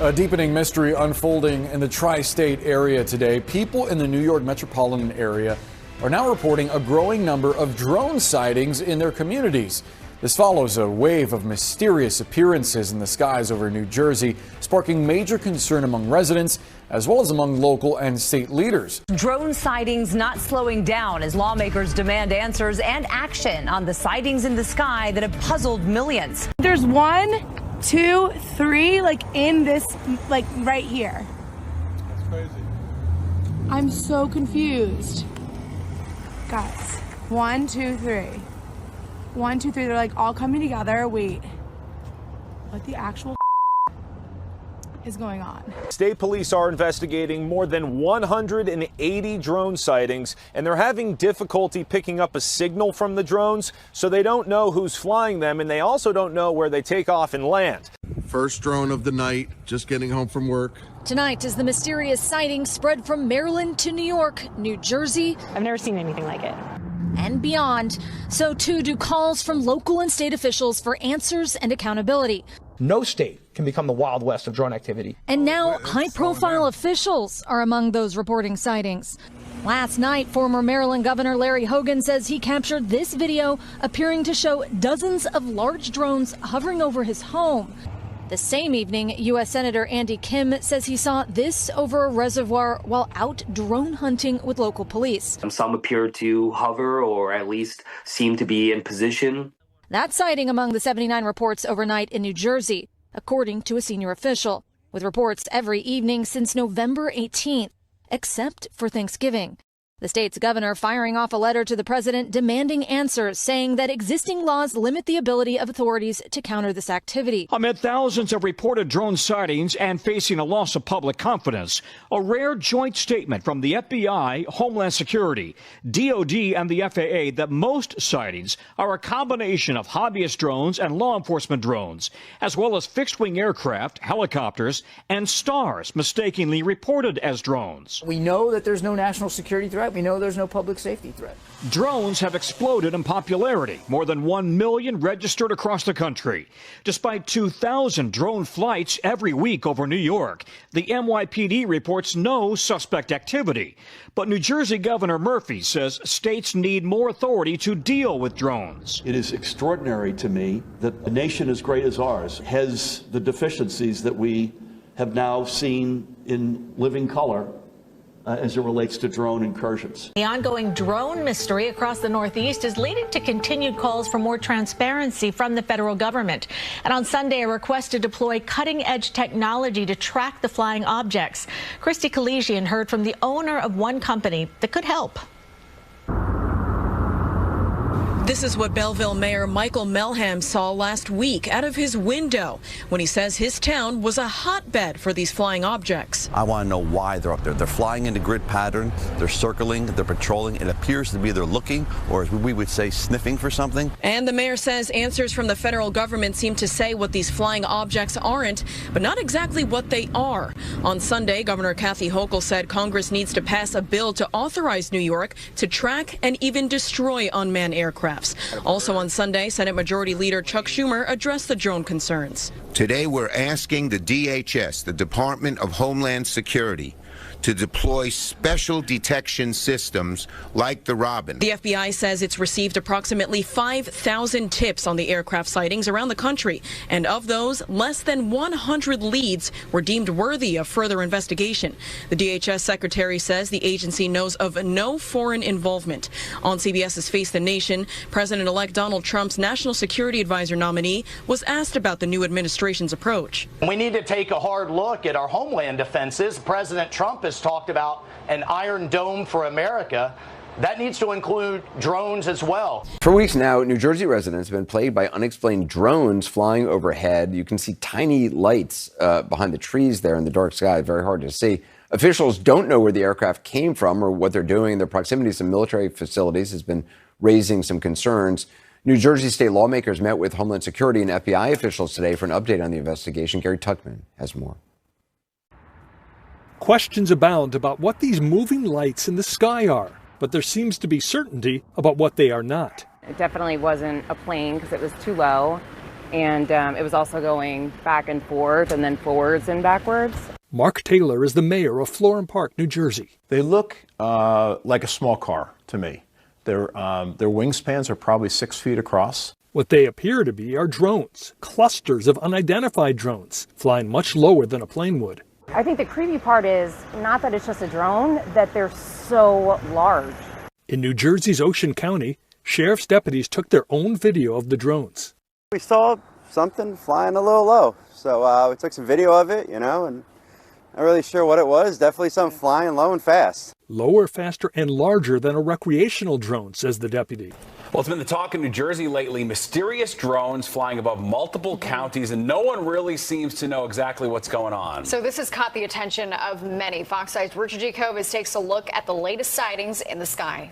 A deepening mystery unfolding in the tri-state area today. People in the New York metropolitan area are now reporting a growing number of drone sightings in their communities. This follows a wave of mysterious appearances in the skies over New Jersey, sparking major concern among residents as well as among local and state leaders. Drone sightings not slowing down as lawmakers demand answers and action on the sightings in the sky that have puzzled millions. There's 1, 2, 3, like in this, like right here. That's crazy. I'm so confused. Guys, 1, 2, 3. 1, 2, 3, they're like all coming together. Wait, what the actual is going on? State police are investigating more than 180 drone sightings, and they're having difficulty picking up a signal from the drones, so they don't know who's flying them, and they also don't know where they take off and land. First drone of the night, just getting home from work. Tonight, as the mysterious sighting spread from Maryland to New York, New Jersey. I've never seen anything like it. And beyond. So too do calls from local and state officials for answers and accountability. No state can become the Wild West of drone activity. And now high-profile officials are among those reporting sightings. Last night, former Maryland Governor Larry Hogan says he captured this video appearing to show dozens of large drones hovering over his home. The same evening, U.S. Senator Andy Kim says he saw this over a reservoir while out drone hunting with local police. Some appear to hover or at least seem to be in position. That sighting among the 79 reports overnight in New Jersey, according to a senior official, with reports every evening since November 18th, except for Thanksgiving. The state's governor firing off a letter to the president demanding answers, saying that existing laws limit the ability of authorities to counter this activity. Amid thousands of reported drone sightings and facing a loss of public confidence, a rare joint statement from the FBI, Homeland Security, DOD, and the FAA that most sightings are a combination of hobbyist drones and law enforcement drones, as well as fixed-wing aircraft, helicopters, and stars mistakenly reported as drones. We know that there's no national security threat. We know there's no public safety threat. Drones have exploded in popularity, more than 1 million registered across the country. Despite 2,000 drone flights every week over New York, the NYPD reports no suspect activity. But New Jersey Governor Murphy says states need more authority to deal with drones. It is extraordinary to me that a nation as great as ours has the deficiencies that we have now seen in living color as it relates to drone incursions. The ongoing drone mystery across the Northeast is leading to continued calls for more transparency from the federal government. And on Sunday, a request to deploy cutting-edge technology to track the flying objects. Christy Collegian heard from the owner of one company that could help. This is what Belleville Mayor Michael Melham saw last week out of his window when he says his town was a hotbed for these flying objects. I want to know why they're up there. They're flying in the grid pattern, they're circling, they're patrolling. It appears to be they're looking, or as we would say, sniffing for something. And the mayor says answers from the federal government seem to say what these flying objects aren't, but not exactly what they are. On Sunday, Governor Kathy Hochul said Congress needs to pass a bill to authorize New York to track and even destroy unmanned aircraft. Also on Sunday, Senate Majority Leader Chuck Schumer addressed the drone concerns. Today we're asking the DHS, the Department of Homeland Security, to deploy special detection systems like the Robin. The FBI says it's received approximately 5,000 tips on the aircraft sightings around the country, and of those, less than 100 leads were deemed worthy of further investigation. The DHS secretary says the agency knows of no foreign involvement. On CBS's Face the Nation, President-elect Donald Trump's national security advisor nominee was asked about the new administration's approach. We need to take a hard look at our homeland defenses. President Trump has talked about an Iron Dome for America. That needs to include drones as well. For weeks now, New Jersey residents have been plagued by unexplained drones flying overhead. You can see tiny lights behind the trees there in the dark sky. Very hard to see. Officials don't know where the aircraft came from or what they're doing. Their proximity to some military facilities has been raising some concerns. New Jersey state lawmakers met with Homeland Security and FBI officials today for an update on the investigation. Gary Tuckman has more. Questions abound about what these moving lights in the sky are, but there seems to be certainty about what they are not. It definitely wasn't a plane because it was too low. and it was also going back and forth and then forwards and backwards. Mark Taylor is the mayor of Florham Park, New Jersey. They look like a small car to me. Their wingspans are probably 6 feet across. What they appear to be are drones, clusters of unidentified drones, flying much lower than a plane would. I think the creepy part is not that it's just a drone, that they're so large. In New Jersey's Ocean County, sheriff's deputies took their own video of the drones. We saw something flying a little low, so we took some video of it, and not really sure what it was. Definitely something flying low and fast. Lower, faster, and larger than a recreational drone, says the deputy. Well, it's been the talk in New Jersey lately. Mysterious drones flying above multiple counties, and no one really seems to know exactly what's going on. So this has caught the attention of many. Fox 5's Richard Jacobus takes a look at the latest sightings in the sky.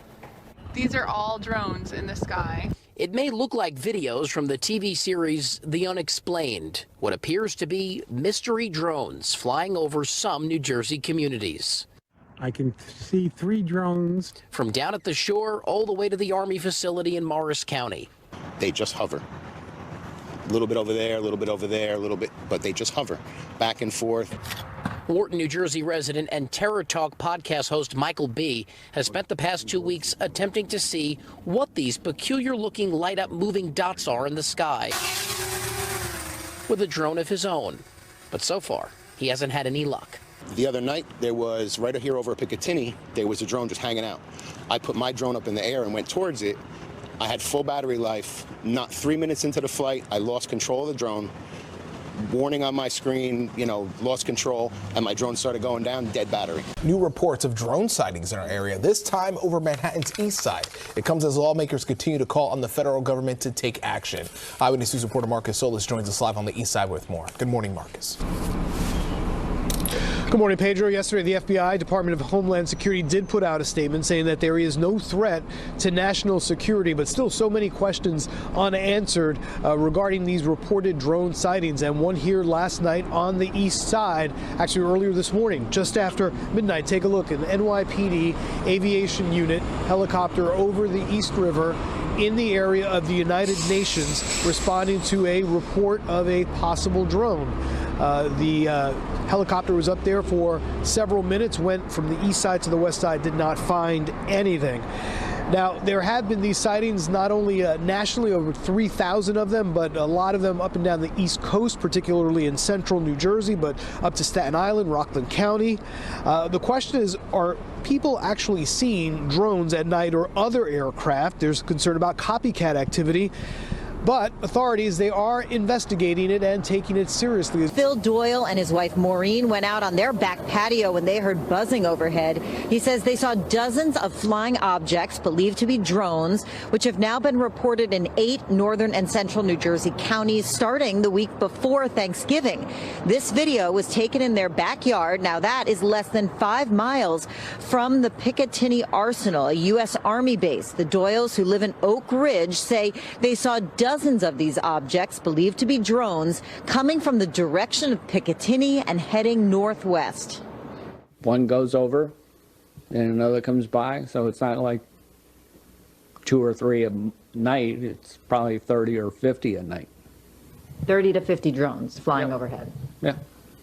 These are all drones in the sky. It may look like videos from the TV series The Unexplained, what appears to be mystery drones flying over some New Jersey communities. I can see 3 drones. From down at the shore all the way to the Army facility in Morris County. They just hover. A little bit over there, a little bit over there, a little bit, but they just hover back and forth. Wharton, New Jersey resident and Terror Talk podcast host Michael B. has spent the past 2 weeks attempting to see what these peculiar-looking light-up moving dots are in the sky with a drone of his own. But so far, he hasn't had any luck. The other night, there was, right here over Picatinny, there was a drone just hanging out. I put my drone up in the air and went towards it. I had full battery life. Not 3 minutes into the flight, I lost control of the drone. Warning on my screen, lost control, and my drone started going down, dead battery. New reports of drone sightings in our area, this time over Manhattan's east side. It comes as lawmakers continue to call on the federal government to take action. Eyewitness News reporter Marcus Solis joins us live on the east side with more. Good morning, Marcus. Good morning, Pedro. Yesterday, the FBI, Department of Homeland Security, did put out a statement saying that there is no threat to national security, but still so many questions unanswered regarding these reported drone sightings. And one here last night on the east side, actually earlier this morning, just after midnight. Take a look at the NYPD Aviation Unit helicopter over the East River in the area of the United Nations, responding to a report of a possible drone. The helicopter was up there for several minutes, went from the east side to the west side, did not find anything. Now, there have been these sightings not only nationally, over 3,000 of them, but a lot of them up and down the East Coast, particularly in central New Jersey, but up to Staten Island, Rockland County. The question is, are people actually seeing drones at night or other aircraft? There's concern about copycat activity. But authorities, they are investigating it and taking it seriously. Phil Doyle and his wife Maureen went out on their back patio when they heard buzzing overhead. He says they saw dozens of flying objects believed to be drones, which have now been reported in 8 northern and central New Jersey counties starting the week before Thanksgiving. This video was taken in their backyard. Now that is less than 5 miles from the Picatinny Arsenal, a U.S. Army base. The Doyles, who live in Oak Ridge, say they saw dozens of these objects believed to be drones coming from the direction of Picatinny and heading northwest. One goes over and another comes by, so it's not like 2 or 3 a night. It's probably 30 or 50 a night. 30 to 50 drones flying overhead. Yeah,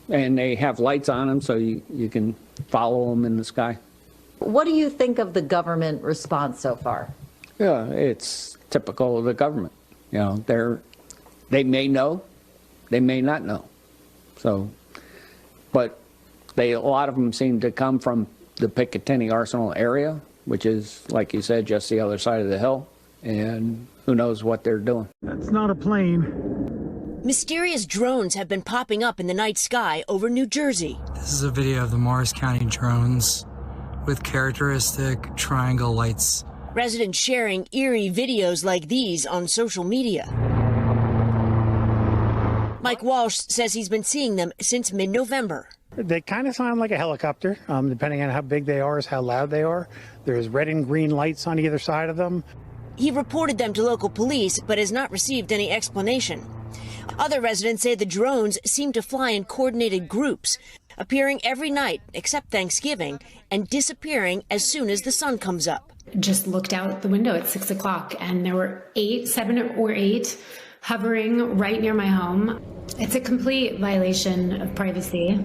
and they have lights on them so you can follow them in the sky. What do you think of the government response so far? Yeah, it's typical of the government. They may know, they may not know. So, but a lot of them seem to come from the Picatinny Arsenal area, which is, like you said, just the other side of the hill, and who knows what they're doing. That's not a plane. Mysterious drones have been popping up in the night sky over New Jersey. This is a video of the Morris County drones with characteristic triangle lights. Residents sharing eerie videos like these on social media. Mike Walsh says he's been seeing them since mid-November. They kind of sound like a helicopter, depending on how big they are, is how loud they are. There's red and green lights on either side of them. He reported them to local police, but has not received any explanation. Other residents say the drones seem to fly in coordinated groups, appearing every night except Thanksgiving and disappearing as soon as the sun comes up. Just looked out the window at 6 o'clock and there were 7 or 8 hovering right near my home. It's a complete violation of privacy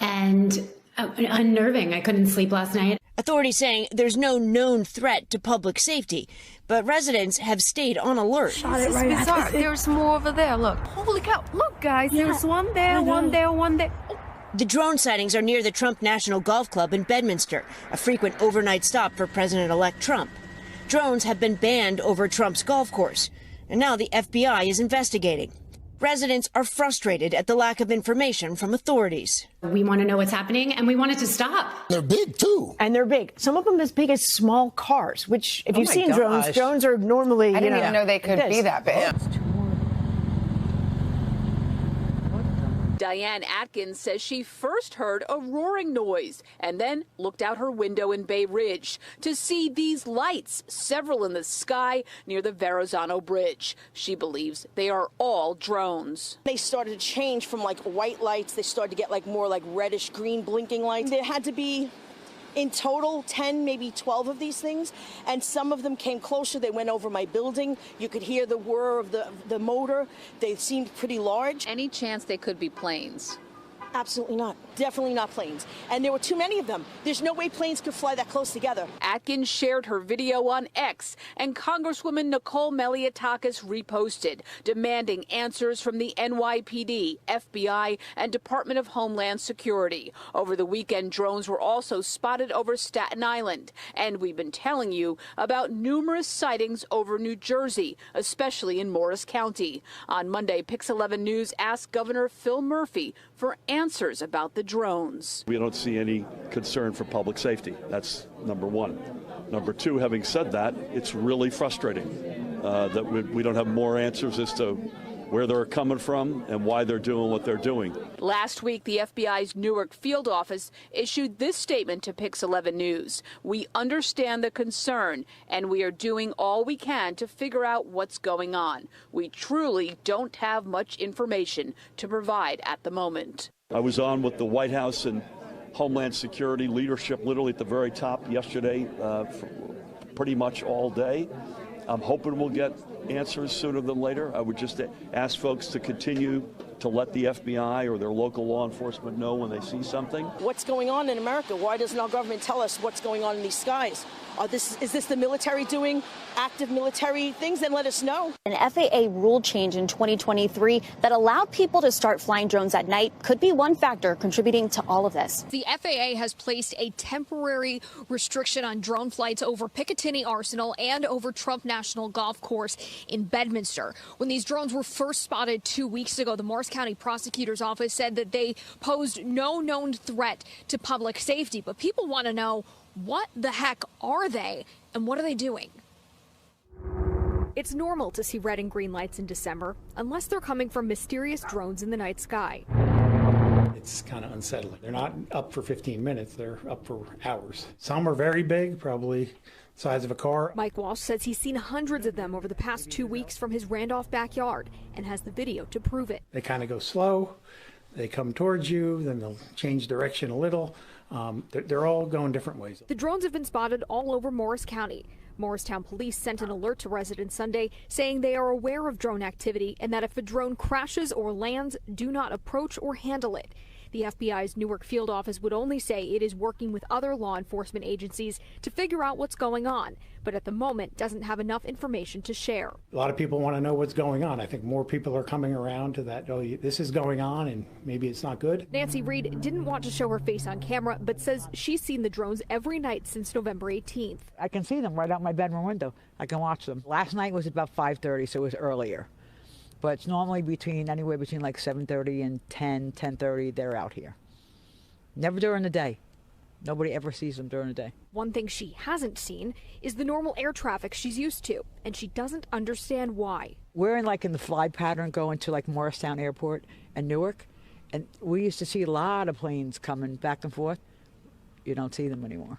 and unnerving. I couldn't sleep last night. Authorities saying there's no known threat to public safety, but residents have stayed on alert. This is bizarre. There's more over there. Look. Holy cow. Look, guys. There's one there, one there, one there. The drone sightings are near the Trump National Golf Club in Bedminster, a frequent overnight stop for President-elect Trump. Drones have been banned over Trump's golf course, and now the FBI is investigating. Residents are frustrated at the lack of information from authorities. We want to know what's happening, and we want it to stop. They're big, too. And they're big. Some of them as big as small cars, which, if you've seen drones are normally, I didn't even know they could be that big. Diane Atkins says she first heard a roaring noise and then looked out her window in Bay Ridge to see these lights, several in the sky near the Verrazano Bridge. She believes they are all drones. They started to change from like white lights. They started to get like more like reddish green blinking lights. There had to be in total 10, maybe 12 of these things, and some of them came closer. They went over my building. You could hear the whir of the motor. They seemed pretty large. Any chance they could be planes? Absolutely not. Definitely not planes. And there were too many of them. There's no way planes could fly that close together. Atkins shared her video on X, and Congresswoman Nicole Malliotakis reposted, demanding answers from the NYPD, FBI, and Department of Homeland Security. Over the weekend, drones were also spotted over Staten Island, and we've been telling you about numerous sightings over New Jersey, especially in Morris County. On Monday, Pix 11 News asked Governor Phil Murphy for answers about the drones. We don't see any concern for public safety. That's number one. Number two, having said that, it's really frustrating that we don't have more answers as to where they're coming from and why they're doing what they're doing. Last week, the FBI's Newark field office issued this statement to Pix 11 News. We understand the concern, and we are doing all we can to figure out what's going on. We truly don't have much information to provide at the moment. I was on with the White House and Homeland Security leadership literally at the very top yesterday for pretty much all day. I'm hoping we'll get answers sooner than later. I would just ask folks to continue to let the FBI or their local law enforcement know when they see something. What's going on in America? Why doesn't our government tell us what's going on in these skies? Is this the military doing active military things? Then let us know. An FAA rule change in 2023 that allowed people to start flying drones at night could be one factor contributing to all of this. The FAA has placed a temporary restriction on drone flights over Picatinny Arsenal and over Trump National Golf Course in Bedminster. When these drones were first spotted 2 weeks ago, the Morris County Prosecutor's Office said that they posed no known threat to public safety. But people want to know, what the heck are they and what are they doing? It's normal to see red and green lights in December, unless they're coming from mysterious drones in the night sky. It's kind of unsettling. They're not up for 15 minutes, they're up for hours. Some are very big, probably the size of a car. Mike Walsh says he's seen hundreds of them over the past 2 weeks from his Randolph backyard and has the video to prove it. They kind of go slow, they come towards you, then they'll change direction a little. They're all going different ways. The drones have been spotted all over Morris County. Morristown police sent an alert to residents Sunday saying they are aware of drone activity and that if a drone crashes or lands, do not approach or handle it. The FBI's Newark field office would only say it is working with other law enforcement agencies to figure out what's going on, but at the moment doesn't have enough information to share. A lot of people want to know what's going on. I think more people are coming around to that, oh, this is going on and maybe it's not good. Nancy Reed didn't want to show her face on camera, but says she's seen the drones every night since November 18th. I can see them right out my bedroom window. I can watch them. Last night was about 5:30, so it was earlier. But it's normally anywhere between like 7:30 and 10:30, they're out here. Never during the day. Nobody ever sees them during the day. One thing she hasn't seen is the normal air traffic she's used to, and she doesn't understand why. We're in the fly pattern going to like Morristown Airport and Newark, and we used to see a lot of planes coming back and forth. You don't see them anymore.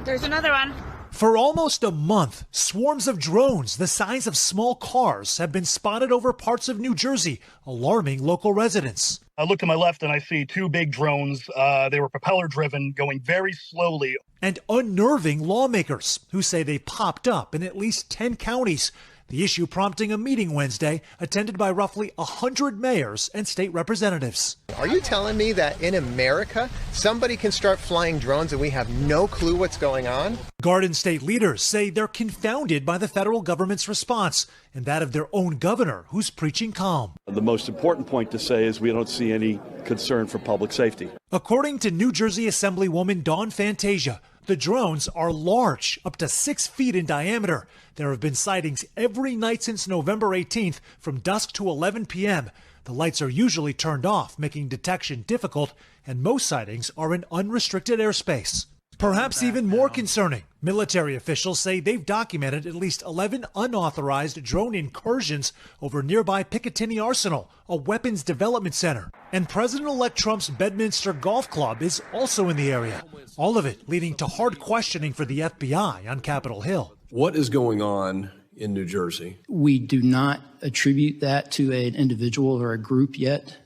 There's another one. For almost a month, swarms of drones the size of small cars have been spotted over parts of New Jersey, alarming local residents. I look to my left and I see two big drones. They were propeller driven, going very slowly. And unnerving lawmakers who say they popped up in at least 10 counties. The issue prompting a meeting Wednesday attended by roughly 100 mayors and state representatives. Are you telling me that in America, somebody can start flying drones and we have no clue what's going on? Garden state leaders say they're confounded by the federal government's response and that of their own governor, who's preaching calm. The most important point to say is we don't see any concern for public safety. According to New Jersey Assemblywoman Dawn Fantasia, the drones are large, up to 6 feet in diameter. There have been sightings every night since November 18th from dusk to 11 p.m. The lights are usually turned off, making detection difficult, and most sightings are in unrestricted airspace. Perhaps even more concerning, military officials say they've documented at least 11 unauthorized drone incursions over nearby Picatinny Arsenal, a weapons development center. And President-elect Trump's Bedminster Golf Club is also in the area. All of it leading to hard questioning for the FBI on Capitol Hill. What is going on in New Jersey? We do not attribute that to an individual or a group yet.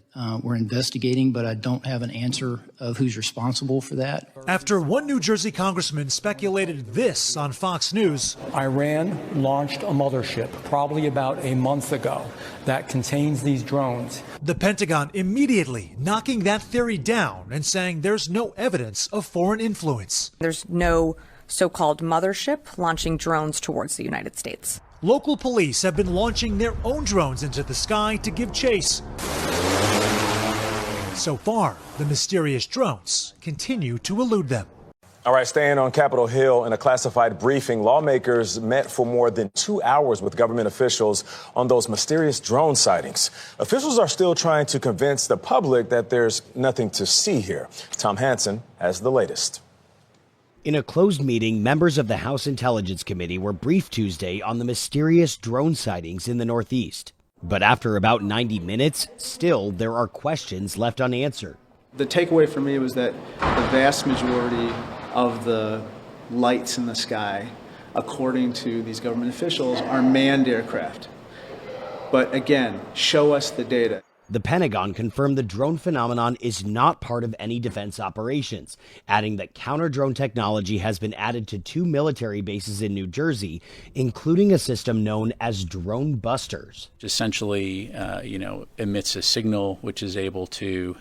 We're investigating, but I don't have an answer of who's responsible for that. After one New Jersey congressman speculated this on Fox News. Iran launched a mothership probably about a month ago that contains these drones. The Pentagon immediately knocking that theory down and saying there's no evidence of foreign influence. There's no so-called mothership launching drones towards the United States. Local police have been launching their own drones into the sky to give chase. So far, the mysterious drones continue to elude them. All right, staying on Capitol Hill in a classified briefing, lawmakers met for more than 2 hours with government officials on those mysterious drone sightings. Officials are still trying to convince the public that there's nothing to see here. Tom Hansen has the latest. In a closed meeting, members of the House Intelligence Committee were briefed Tuesday on the mysterious drone sightings in the Northeast. But after about 90 minutes, still there are questions left unanswered. The takeaway for me was that the vast majority of the lights in the sky, according to these government officials, are manned aircraft. But again, show us the data. The Pentagon confirmed the drone phenomenon is not part of any defense operations, adding that counter-drone technology has been added to 2 military bases in New Jersey, including a system known as drone busters. Essentially, emits a signal which is able to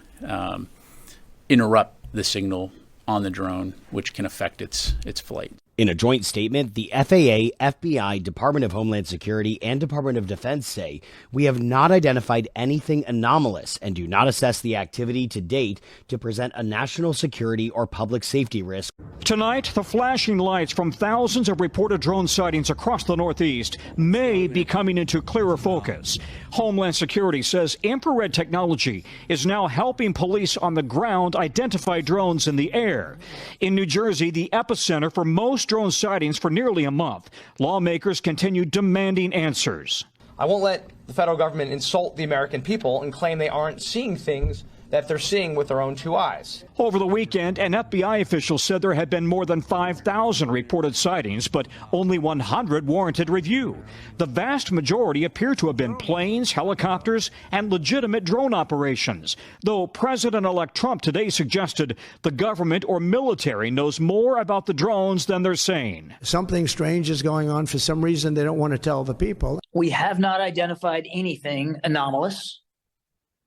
interrupt the signal on the drone, which can affect its flight. In a joint statement, the FAA, FBI, Department of Homeland Security, and Department of Defense say, "We have not identified anything anomalous and do not assess the activity to date to present a national security or public safety risk." Tonight, the flashing lights from thousands of reported drone sightings across the Northeast may be coming into clearer focus. Homeland Security says infrared technology is now helping police on the ground identify drones in the air. In New Jersey, the epicenter for most drone sightings for nearly a month, lawmakers continue demanding answers. I won't let the federal government insult the American people and claim they aren't seeing things that they're seeing with their own 2 eyes. Over the weekend, an FBI official said there had been more than 5,000 reported sightings, but only 100 warranted review. The vast majority appear to have been planes, helicopters, and legitimate drone operations, though President-elect Trump today suggested the government or military knows more about the drones than they're saying. Something strange is going on. For some reason, they don't want to tell the people. We have not identified anything anomalous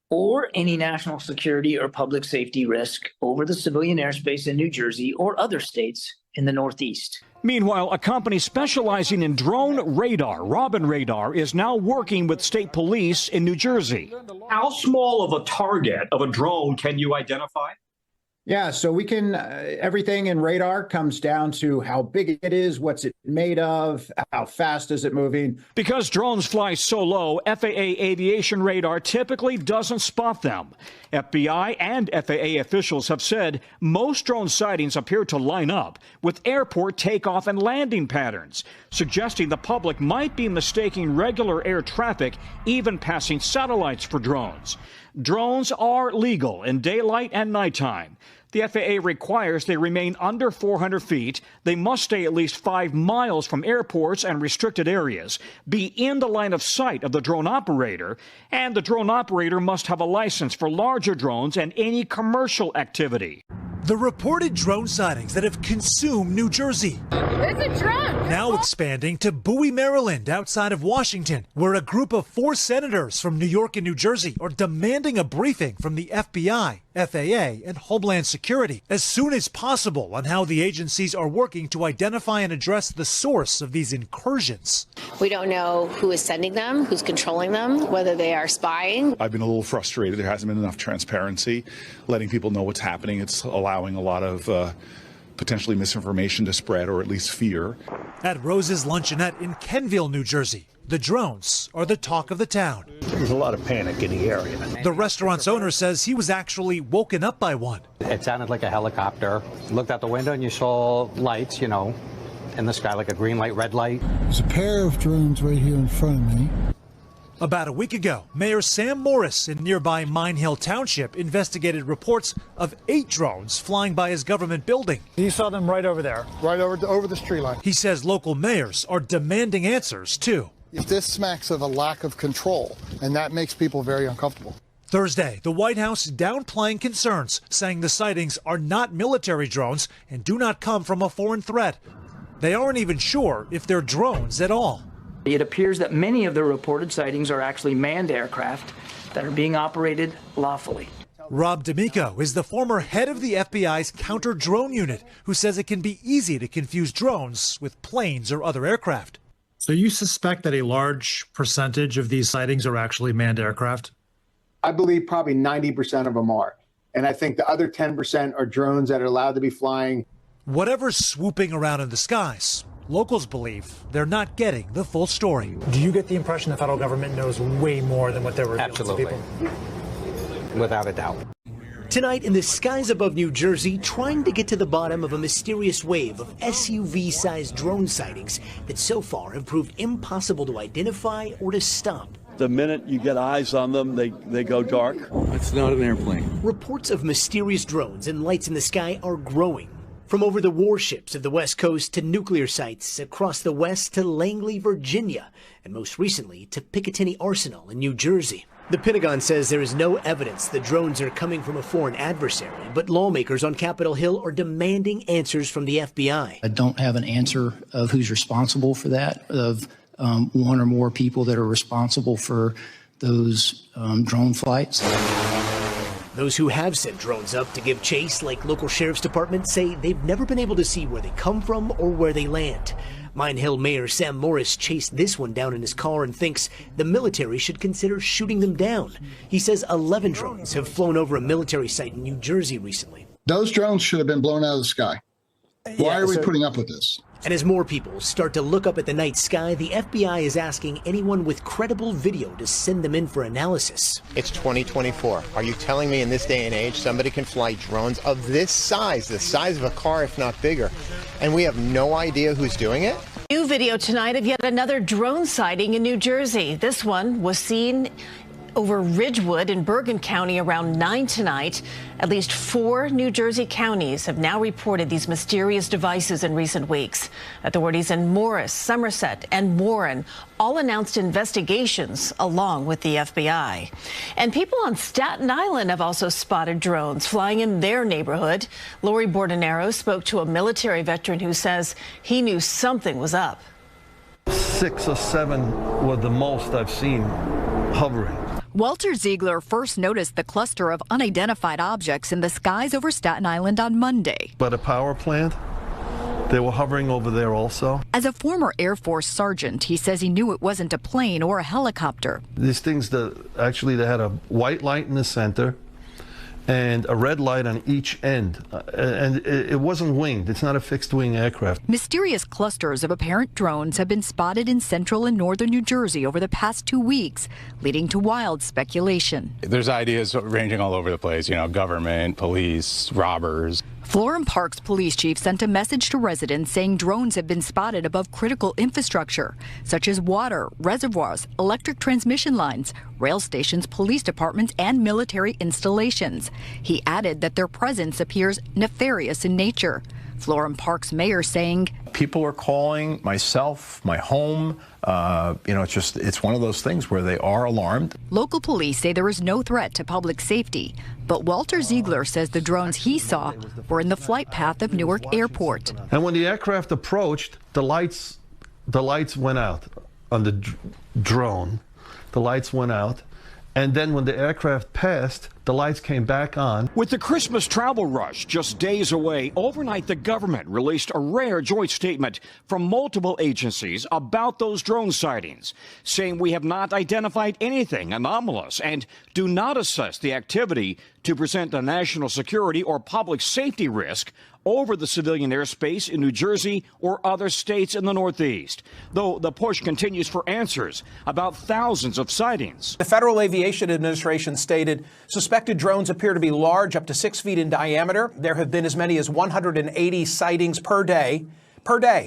or any national security or public safety risk over the civilian airspace in New Jersey or other states in the Northeast. Meanwhile, a company specializing in drone radar, Robin Radar, is now working with state police in New Jersey. How small of a target of a drone can you identify? Yeah, so we can, everything in radar comes down to how big it is, what's it made of, how fast is it moving. Because drones fly so low, FAA aviation radar typically doesn't spot them. FBI and FAA officials have said most drone sightings appear to line up with airport takeoff and landing patterns, suggesting the public might be mistaking regular air traffic, even passing satellites for drones. Drones are legal in daylight and nighttime. The FAA requires they remain under 400 feet. They must stay at least 5 miles from airports and restricted areas, be in the line of sight of the drone operator, and the drone operator must have a license for larger drones and any commercial activity. The reported drone sightings that have consumed New Jersey. It's a drone! Now expanding to Bowie, Maryland, outside of Washington, where a group of 4 senators from New York and New Jersey are demanding a briefing from the FBI, FAA, and Homeland Security as soon as possible on how the agencies are working to identify and address the source of these incursions. We don't know who is sending them, who's controlling them, whether they are spying. I've been a little frustrated. There hasn't been enough transparency, letting people know what's happening. It's allowing a lot of potentially misinformation to spread, or at least fear. At Rose's Luncheonette in Kenville, New Jersey, the drones are the talk of the town. There's a lot of panic in the area. The restaurant's owner says he was actually woken up by one. It sounded like a helicopter. Looked out the window and you saw lights, in the sky, like a green light, red light. There's a pair of drones right here in front of me. About a week ago, Mayor Sam Morris in nearby Mine Hill Township investigated reports of 8 drones flying by his government building. You saw them right over there, right over this tree line. He says local mayors are demanding answers, too. If this smacks of a lack of control, and that makes people very uncomfortable. Thursday, the White House downplaying concerns, saying the sightings are not military drones and do not come from a foreign threat. They aren't even sure if they're drones at all. It appears that many of the reported sightings are actually manned aircraft that are being operated lawfully. Rob D'Amico is the former head of the FBI's counter-drone unit, who says it can be easy to confuse drones with planes or other aircraft. So you suspect that a large percentage of these sightings are actually manned aircraft? I believe probably 90% of them are. And I think the other 10% are drones that are allowed to be flying. Whatever's swooping around in the skies, locals believe they're not getting the full story. Do you get the impression the federal government knows way more than what they're revealing to people? Without a doubt. Tonight in the skies above New Jersey, trying to get to the bottom of a mysterious wave of SUV-sized drone sightings that so far have proved impossible to identify or to stop. The minute you get eyes on them, they go dark. It's not an airplane. Reports of mysterious drones and lights in the sky are growing. From over the warships of the West Coast to nuclear sites across the West to Langley, Virginia, and most recently to Picatinny Arsenal in New Jersey. The Pentagon says there is no evidence the drones are coming from a foreign adversary, but lawmakers on Capitol Hill are demanding answers from the FBI. I don't have an answer of who's responsible for that, of one or more people that are responsible for those drone flights. Those who have sent drones up to give chase, like local sheriff's departments, say they've never been able to see where they come from or where they land. Mine Hill Mayor Sam Morris chased this one down in his car and thinks the military should consider shooting them down. He says 11 drones have flown over a military site in New Jersey recently. Those drones should have been blown out of the sky. Why are we putting up with this? And as more people start to look up at the night sky, the FBI is asking anyone with credible video to send them in for analysis. It's 2024. Are you telling me in this day and age somebody can fly drones of this size, the size of a car if not bigger, and we have no idea who's doing it? New video tonight of yet another drone sighting in New Jersey. This one was seen over Ridgewood in Bergen County around 9 tonight. At least 4 New Jersey counties have now reported these mysterious devices in recent weeks. Authorities in Morris, Somerset, and Warren all announced investigations along with the FBI. And people on Staten Island have also spotted drones flying in their neighborhood. Lori Bordenero spoke to a military veteran who says he knew something was up. 6 or 7 were the most I've seen hovering. Walter Ziegler first noticed the cluster of unidentified objects in the skies over Staten Island on Monday. But a power plant, they were hovering over there also. As a former Air Force sergeant, he says he knew it wasn't a plane or a helicopter. These things, they had a white light in the center and a red light on each end. And it wasn't winged. It's not a fixed-wing aircraft. Mysterious clusters of apparent drones have been spotted in central and northern New Jersey over the past 2 weeks, leading to wild speculation. There's ideas ranging all over the place, government, police, robbers. Florham Park's police chief sent a message to residents saying drones have been spotted above critical infrastructure, such as water, reservoirs, electric transmission lines, rail stations, police departments, and military installations. He added that their presence appears nefarious in nature. Florham Park's mayor saying, people are calling myself, my home. It's one of those things where they are alarmed. Local police say there is no threat to public safety, but Walter Ziegler says the drones he saw were in the flight path of Newark Airport. And when the aircraft approached, the lights went out on the drone. The lights went out. And then when the aircraft passed, the lights came back on. With the Christmas travel rush just days away, overnight the government released a rare joint statement from multiple agencies about those drone sightings, saying we have not identified anything anomalous and do not assess the activity to present a national security or public safety risk over the civilian airspace in New Jersey or other states in the Northeast, though the push continues for answers about thousands of sightings. The Federal Aviation Administration stated suspected drones appear to be large, up to 6 feet in diameter. There have been as many as 180 sightings per day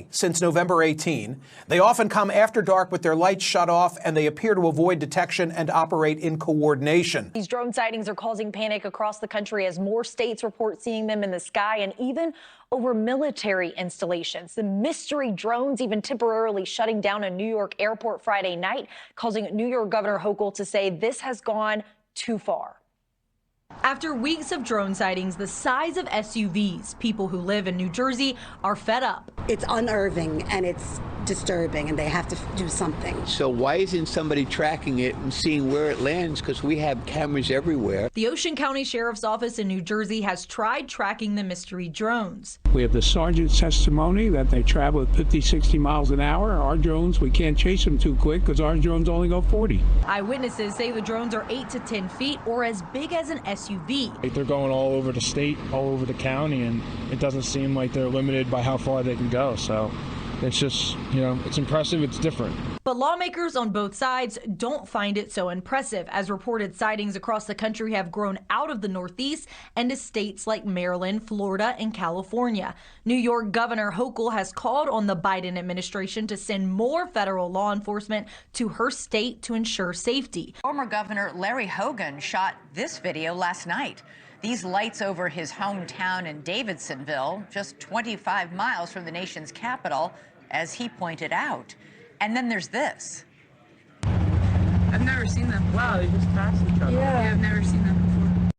since November 18. They often come after dark with their lights shut off, and they appear to avoid detection and operate in coordination. These drone sightings are causing panic across the country as more states report seeing them in the sky and even over military installations. The mystery drones even temporarily shutting down a New York airport Friday night, causing New York Governor Hochul to say this has gone too far. After weeks of drone sightings the size of SUVs, people who live in New Jersey are fed up. It's unnerving and it's disturbing, and they have to do something. So why isn't somebody tracking it and seeing where it lands? Because we have cameras everywhere. The Ocean County Sheriff's Office in New Jersey has tried tracking the mystery drones. We have the sergeant's testimony that they travel at 50, 60 miles an hour. Our drones, we can't chase them too quick because our drones only go 40. Eyewitnesses say the drones are 8 to 10 feet or as big as an SUV. They're going all over the state, all over the county, and it doesn't seem like they're limited by how far they can go. So it's just, it's impressive. It's different. But lawmakers on both sides don't find it so impressive, as reported sightings across the country have grown out of the Northeast and to states like Maryland, Florida, and California. New York Governor Hochul has called on the Biden administration to send more federal law enforcement to her state to ensure safety. Former Governor Larry Hogan shot this video last night. These lights over his hometown in Davidsonville, just 25 miles from the nation's capital, as he pointed out. And then there's this. I've never seen them. Wow, they just passed each other. Yeah, I've never seen them before.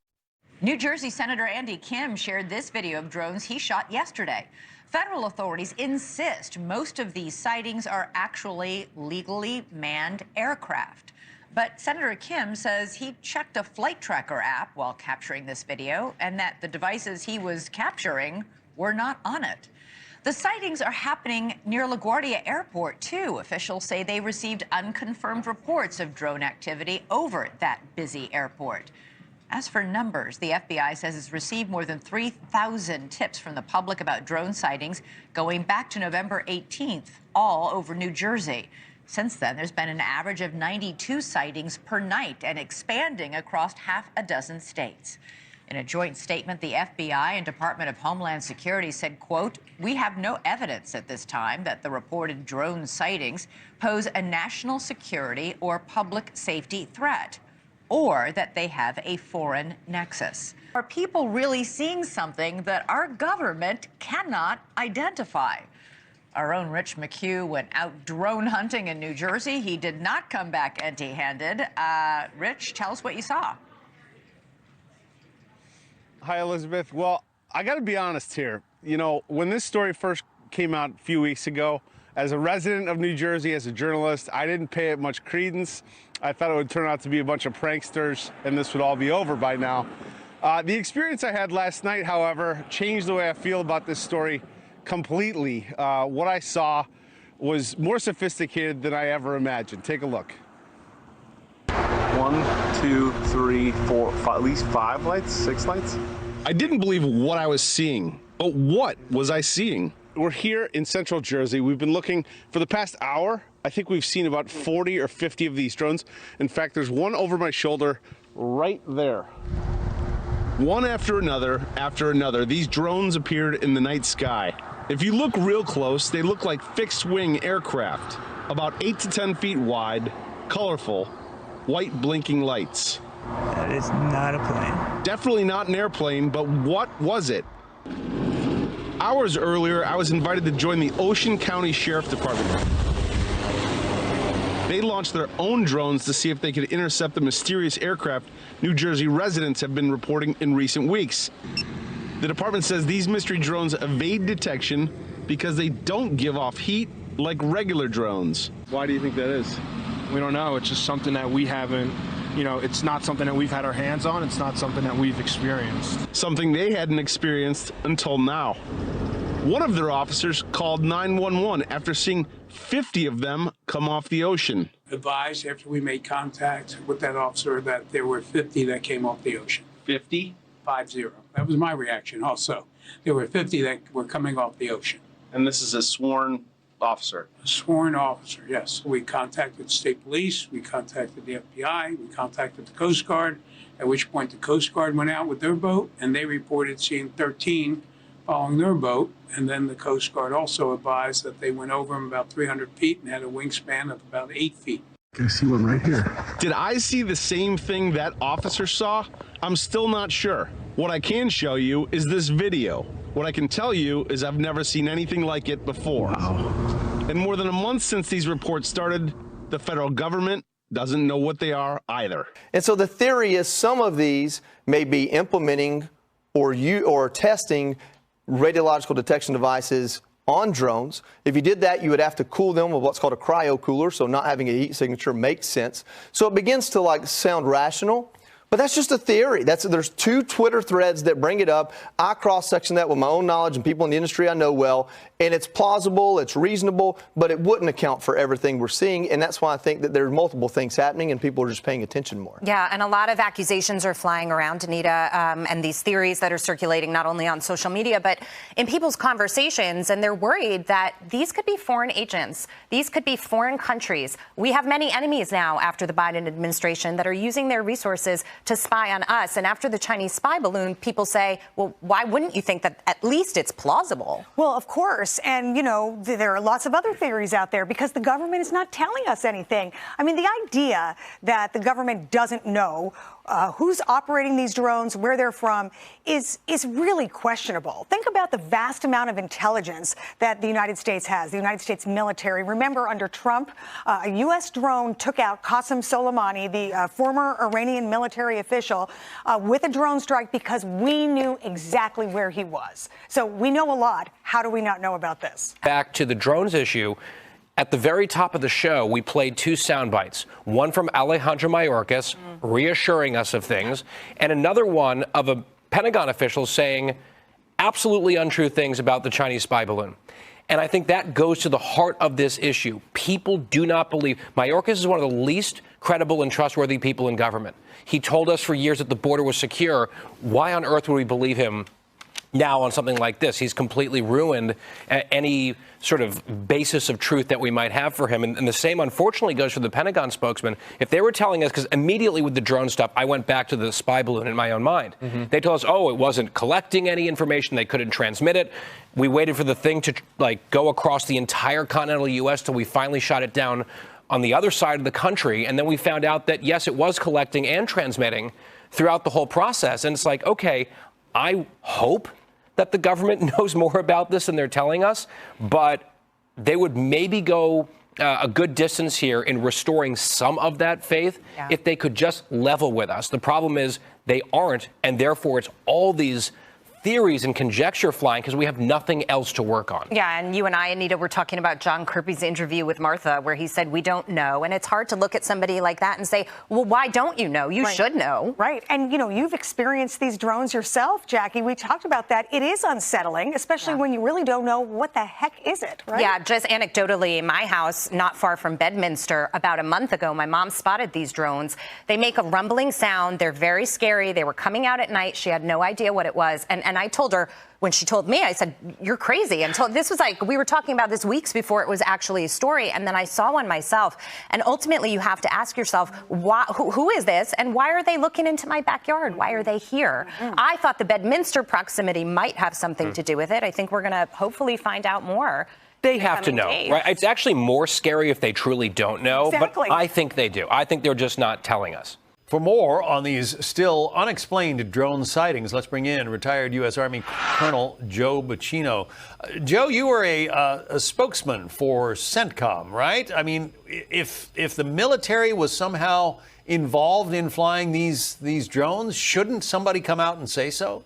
New Jersey Senator Andy Kim shared this video of drones he shot yesterday. Federal authorities insist most of these sightings are actually legally manned aircraft. But Senator Kim says he checked a flight tracker app while capturing this video and that the devices he was capturing were not on it. The sightings are happening near LaGuardia Airport, too. Officials say they received unconfirmed reports of drone activity over that busy airport. As for numbers, the FBI says it's received more than 3,000 tips from the public about drone sightings going back to November 18th, all over New Jersey. Since then, there's been an average of 92 sightings per night and expanding across half a dozen states. In a joint statement, the FBI and Department of Homeland Security said, quote, "We have no evidence at this time that the reported drone sightings pose a national security or public safety threat, or that they have a foreign nexus." Are people really seeing something that our government cannot identify? Our own Rich McHugh went out drone hunting in New Jersey. He did not come back empty-handed. Rich, tell us what you saw. Hi, Elizabeth. Well, I got to be honest here. When this story first came out a few weeks ago, as a resident of New Jersey, as a journalist, I didn't pay it much credence. I thought it would turn out to be a bunch of pranksters and this would all be over by now. The experience I had last night, however, changed the way I feel about this story completely. What I saw was more sophisticated than I ever imagined. Take a look. 1, 2, 3, 4, 5, at least 5 lights, 6 lights. I didn't believe what I was seeing, but what was I seeing? We're here in central Jersey. We've been looking for the past hour. I think we've seen about 40 or 50 of these drones. In fact, there's one over my shoulder right there. One after another, these drones appeared in the night sky. If you look real close, they look like fixed-wing aircraft, about 8 to 10 feet wide, colorful, white blinking lights. That is not a plane. Definitely not an airplane, but what was it? Hours earlier, I was invited to join the Ocean County Sheriff Department. They launched their own drones to see if they could intercept the mysterious aircraft New Jersey residents have been reporting in recent weeks. The department says these mystery drones evade detection because they don't give off heat like regular drones. Why do you think that is? We don't know. It's just something that we haven't, it's not something that we've had our hands on. It's not something that we've experienced. Something they hadn't experienced until now. One of their officers called 911 after seeing 50 of them come off the ocean. Advised after we made contact with that officer that there were 50 that came off the ocean. 50? 50. That was my reaction also. There were 50 that were coming off the ocean. And this is a sworn officer? A sworn officer, yes. We contacted state police, we contacted the FBI, we contacted the Coast Guard, at which point the Coast Guard went out with their boat and they reported seeing 13 following their boat. And then the Coast Guard also advised that they went over them about 300 feet and had a wingspan of about 8 feet. I see one right here. Did I see the same thing that officer saw? I'm still not sure. What I can show you is this video. What I can tell you is I've never seen anything like it before. Wow. In more than a month since these reports started, the federal government doesn't know what they are either. And so the theory is some of these may be implementing or testing radiological detection devices on drones. If you did that, you would have to cool them with what's called a cryo cooler, so not having a heat signature makes sense. So it begins to sound rational. But that's just a theory. There's 2 Twitter threads that bring it up. I cross-section that with my own knowledge and people in the industry I know well, and it's plausible, it's reasonable, but it wouldn't account for everything we're seeing, and that's why I think that there are multiple things happening and people are just paying attention more. Yeah, and a lot of accusations are flying around, Anita, and these theories that are circulating not only on social media, but in people's conversations, and they're worried that these could be foreign agents. These could be foreign countries. We have many enemies now after the Biden administration that are using their resources to spy on us. And after the Chinese spy balloon, people say, well, why wouldn't you think that at least it's plausible? Well, of course. And, there are lots of other theories out there because the government is not telling us anything. I mean, the idea that the government doesn't know who's operating these drones, where they're from, is really questionable. Think about the vast amount of intelligence that the United States has, the United States military. Remember, under Trump, a U.S. drone took out Qasem Soleimani, the former Iranian military official, with a drone strike because we knew exactly where he was. So we know a lot. How do we not know about this? Back to the drones issue. At the very top of the show, we played 2 sound bites, one from Alejandro Mayorkas reassuring us of things, and another one of a Pentagon official saying absolutely untrue things about the Chinese spy balloon. And I think that goes to the heart of this issue. People do not believe. Mayorkas is one of the least credible and trustworthy people in government. He told us for years that the border was secure. Why on earth would we believe him now on something like this? He's completely ruined any sort of basis of truth that we might have for him. And the same, unfortunately, goes for the Pentagon spokesman. If they were telling us, because immediately with the drone stuff, I went back to the spy balloon in my own mind. They told us, oh, it wasn't collecting any information. They couldn't transmit it. We waited for the thing to go across the entire continental U.S. till we finally shot it down on the other side of the country. And then we found out that, yes, it was collecting and transmitting throughout the whole process. And it's like, OK, I hope that the government knows more about this than they're telling us, but they would maybe go a good distance here in restoring some of that faith if they could just level with us. The problem is they aren't, and therefore it's all these theories and conjecture flying because we have nothing else to work on. Yeah, and you and I, Anita, were talking about John Kirby's interview with Martha, where he said, we don't know. And it's hard to look at somebody like that and say, well, why don't you know? You should know. Right. And, you've experienced these drones yourself, Jackie. We talked about that. It is unsettling, especially when you really don't know what the heck is it, right? Yeah, just anecdotally, in my house, not far from Bedminster, about a month ago, my mom spotted these drones. They make a rumbling sound. They're very scary. They were coming out at night. She had no idea what it was. And And I told her, when she told me, I said, you're crazy. And this was like, we were talking about this weeks before it was actually a story. And then I saw one myself. And ultimately, you have to ask yourself, who is this? And why are they looking into my backyard? Why are they here? I thought the Bedminster proximity might have something to do with it. I think we're going to hopefully find out more. They have to know, right? It's actually more scary if they truly don't know. Exactly. But I think they do. I think they're just not telling us. For more on these still unexplained drone sightings, let's bring in retired U.S. Army Colonel Joe Bacino. Joe, you were a spokesman for CENTCOM, right? I mean, if the military was somehow involved in flying these drones, shouldn't somebody come out and say so?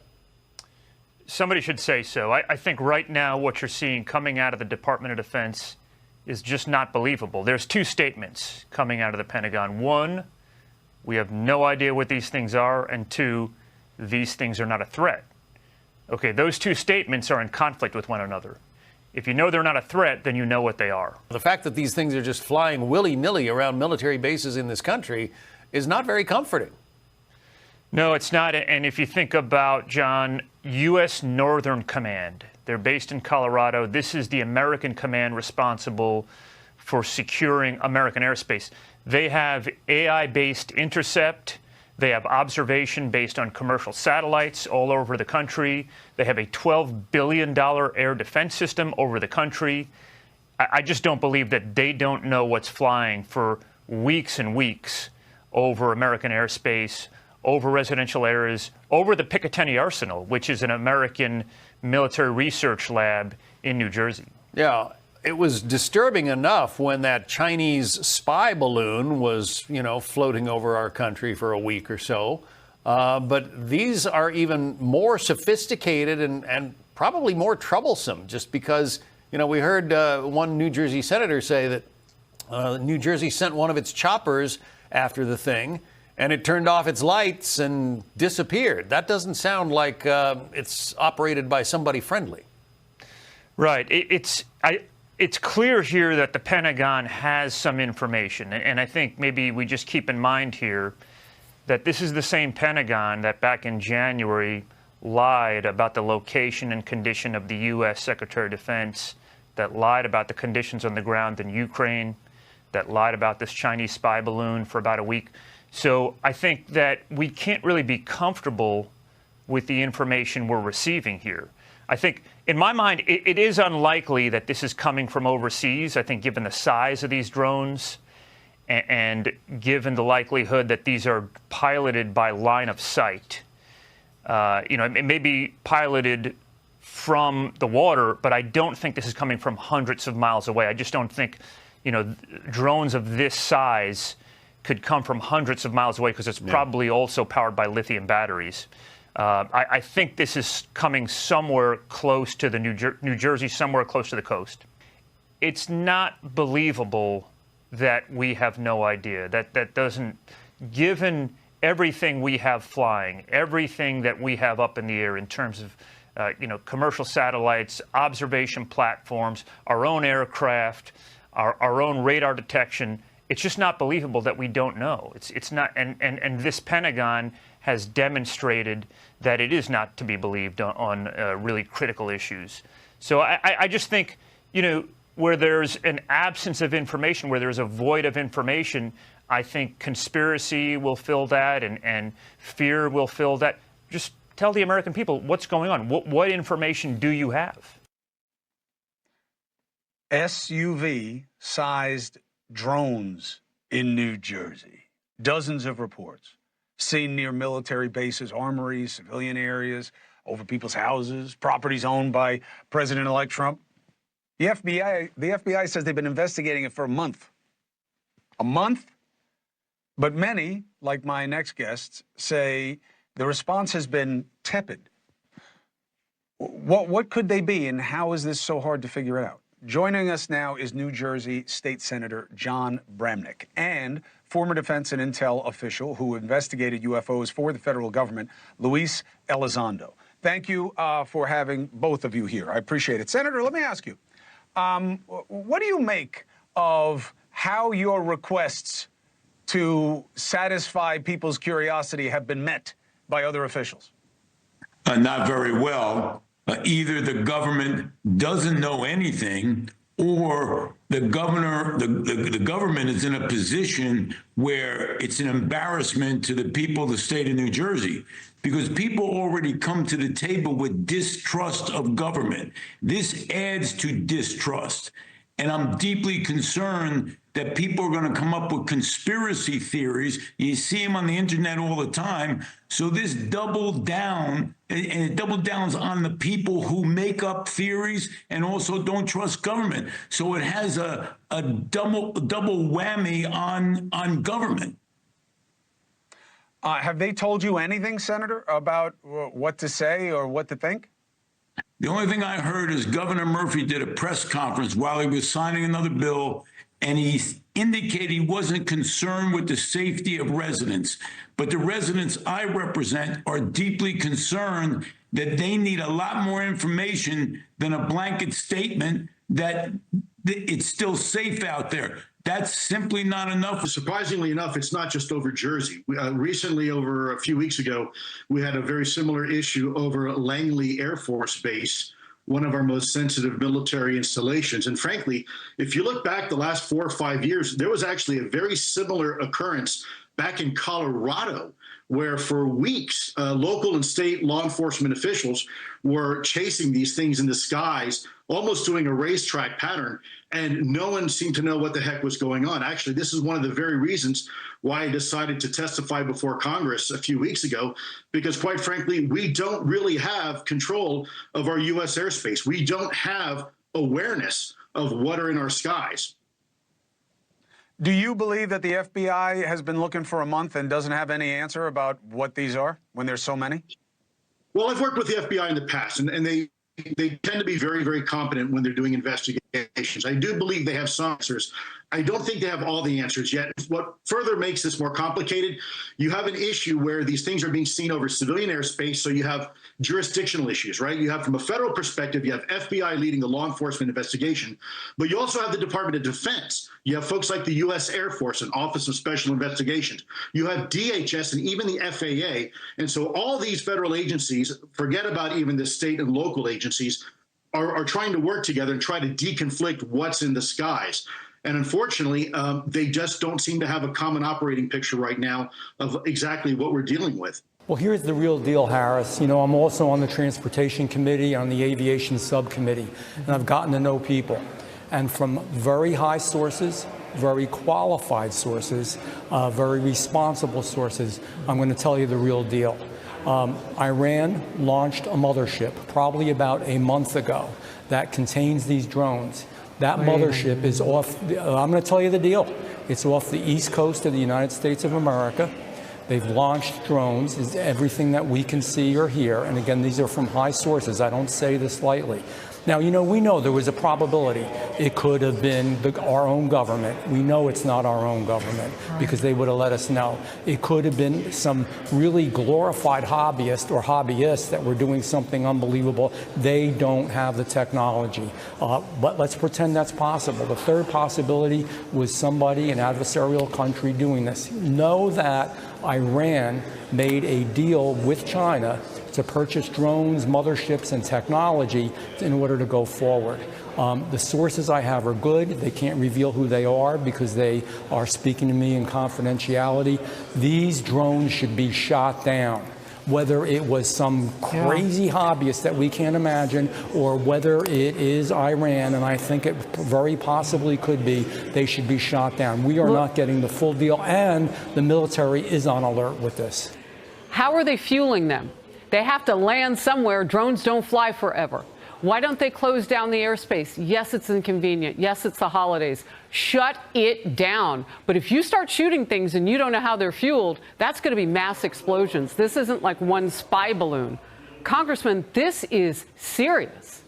Somebody should say so. I think right now what you're seeing coming out of the Department of Defense is just not believable. There's two statements coming out of the Pentagon. One, we have no idea what these things are, and two, these things are not a threat. Okay, those two statements are in conflict with one another. If you know they're not a threat, then you know what they are. The fact that these things are just flying willy-nilly around military bases in this country is not very comforting. No, it's not. And if you think about, John, U.S. Northern Command, they're based in Colorado. This is the American command responsible for securing American airspace. They have AI-based intercept. They have observation based on commercial satellites all over the country. They have a $12 billion air defense system over the country. I just don't believe that they don't know what's flying for weeks and weeks over American airspace, over residential areas, over the Picatinny Arsenal, which is an American military research lab in New Jersey. Yeah. It was disturbing enough when that Chinese spy balloon was, floating over our country for a week or so. But these are even more sophisticated and probably more troublesome just because, we heard one New Jersey senator say that New Jersey sent one of its choppers after the thing and it turned off its lights and disappeared. That doesn't sound like it's operated by somebody friendly. Right. It's clear here that the Pentagon has some information, and I think maybe we just keep in mind here that this is the same Pentagon that back in January lied about the location and condition of the U.S. Secretary of Defense, that lied about the conditions on the ground in Ukraine, that lied about this Chinese spy balloon for about a week. So I think that we can't really be comfortable with the information we're receiving here. I think, in my mind, it is unlikely that this is coming from overseas. I think given the size of these drones and given the likelihood that these are piloted by line of sight, it may be piloted from the water, but I don't think this is coming from hundreds of miles away. I just don't think, drones of this size could come from hundreds of miles away because it's probably also powered by lithium batteries. I think this is coming somewhere close to the New Jersey, somewhere close to the coast. It's not believable that we have no idea. That doesn't, given everything we have flying, everything that we have up in the air in terms of, commercial satellites, observation platforms, our own aircraft, our own radar detection. It's just not believable that we don't know. It's not, and this Pentagon has demonstrated that it is not to be believed on really critical issues. So I just think, where there's an absence of information, where there's a void of information, I think conspiracy will fill that and fear will fill that. Just tell the American people what's going on. What information do you have? SUV-sized drones in New Jersey. Dozens of reports. Seen near military bases, armories, civilian areas, over people's houses, properties owned by President-elect Trump. The FBI says they've been investigating it for a month. A month? But many, like my next guests, say the response has been tepid. What could they be, and how is this so hard to figure out? Joining us now is New Jersey State Senator John Bramnick and former defense and intel official who investigated UFOs for the federal government, Luis Elizondo. Thank you for having both of you here. I appreciate it. Senator, let me ask you, what do you make of how your requests to satisfy people's curiosity have been met by other officials? not very well. Either the government doesn't know anything, or the government is in a position where it's an embarrassment to the people of the state of New Jersey, because people already come to the table with distrust of government. This adds to distrust. And I'm deeply concerned that people are going to come up with conspiracy theories. You see them on the internet all the time. So this doubled down, and it double downs on the people who make up theories and also don't trust government. So it has a double whammy on government. Have they told you anything, Senator, about what to say or what to think? The only thing I heard is Governor Murphy did a press conference while he was signing another bill, and he indicated he wasn't concerned with the safety of residents. But the residents I represent are deeply concerned that they need a lot more information than a blanket statement that it's still safe out there. That's simply not enough. Surprisingly enough, it's not just over Jersey. Recently, over a few weeks ago, we had a very similar issue over Langley Air Force Base, one of our most sensitive military installations. And frankly, if you look back the last 4 or 5 years, there was actually a very similar occurrence back in Colorado, where for weeks, local and state law enforcement officials were chasing these things in the skies, almost doing a racetrack pattern, and no one seemed to know what the heck was going on. Actually, this is one of the very reasons why I decided to testify before Congress a few weeks ago, because quite frankly, we don't really have control of our U.S. airspace. We don't have awareness of what are in our skies. Do you believe that the FBI has been looking for a month and doesn't have any answer about what these are when there's so many? Well, I've worked with the FBI in the past, and they tend to be very, very competent when they're doing investigations. I do believe they have some answers. I don't think they have all the answers yet. What further makes this more complicated, you have an issue where these things are being seen over civilian airspace, so you have jurisdictional issues, right? You have, from a federal perspective, you have FBI leading the law enforcement investigation, but you also have the Department of Defense. You have folks like the U.S. Air Force and Office of Special Investigations. You have DHS and even the FAA. And so all these federal agencies, forget about even the state and local agencies, are trying to work together and try to deconflict what's in the skies. And unfortunately, they just don't seem to have a common operating picture right now of exactly what we're dealing with. Well, here's the real deal, Harris. You know, I'm also on the Transportation Committee, on the Aviation Subcommittee, and I've gotten to know people. And from very high sources, very qualified sources, very responsible sources, I'm going to tell you the real deal. Iran launched a mothership probably about a month ago that contains these drones. That mothership is off, I'm going to tell you the deal. It's off the east coast of the United States of America. They've launched drones, is everything that we can see or hear. And again, these are from high sources. I don't say this lightly. Now, you know, we know there was a probability it could have been our own government. We know it's not our own government because they would have let us know. It could have been some really glorified hobbyist or hobbyists that were doing something unbelievable. They don't have the technology. But let's pretend that's possible. The third possibility was somebody, an adversarial country, doing this. Know that Iran made a deal with China to purchase drones, motherships, and technology in order to go forward. The sources I have are good. They can't reveal who they are because they are speaking to me in confidentiality. These drones should be shot down. Whether it was some crazy hobbyist that we can't imagine, or whether it is Iran, and I think it very possibly could be, they should be shot down. We are not getting the full deal, and the military is on alert with this. How are they fueling them? They have to land somewhere. Drones don't fly forever. Why don't they close down the airspace? Yes, it's inconvenient. Yes, it's the holidays. Shut it down. But if you start shooting things and you don't know how they're fueled, that's going to be mass explosions. This isn't like one spy balloon. Congressman, this is serious.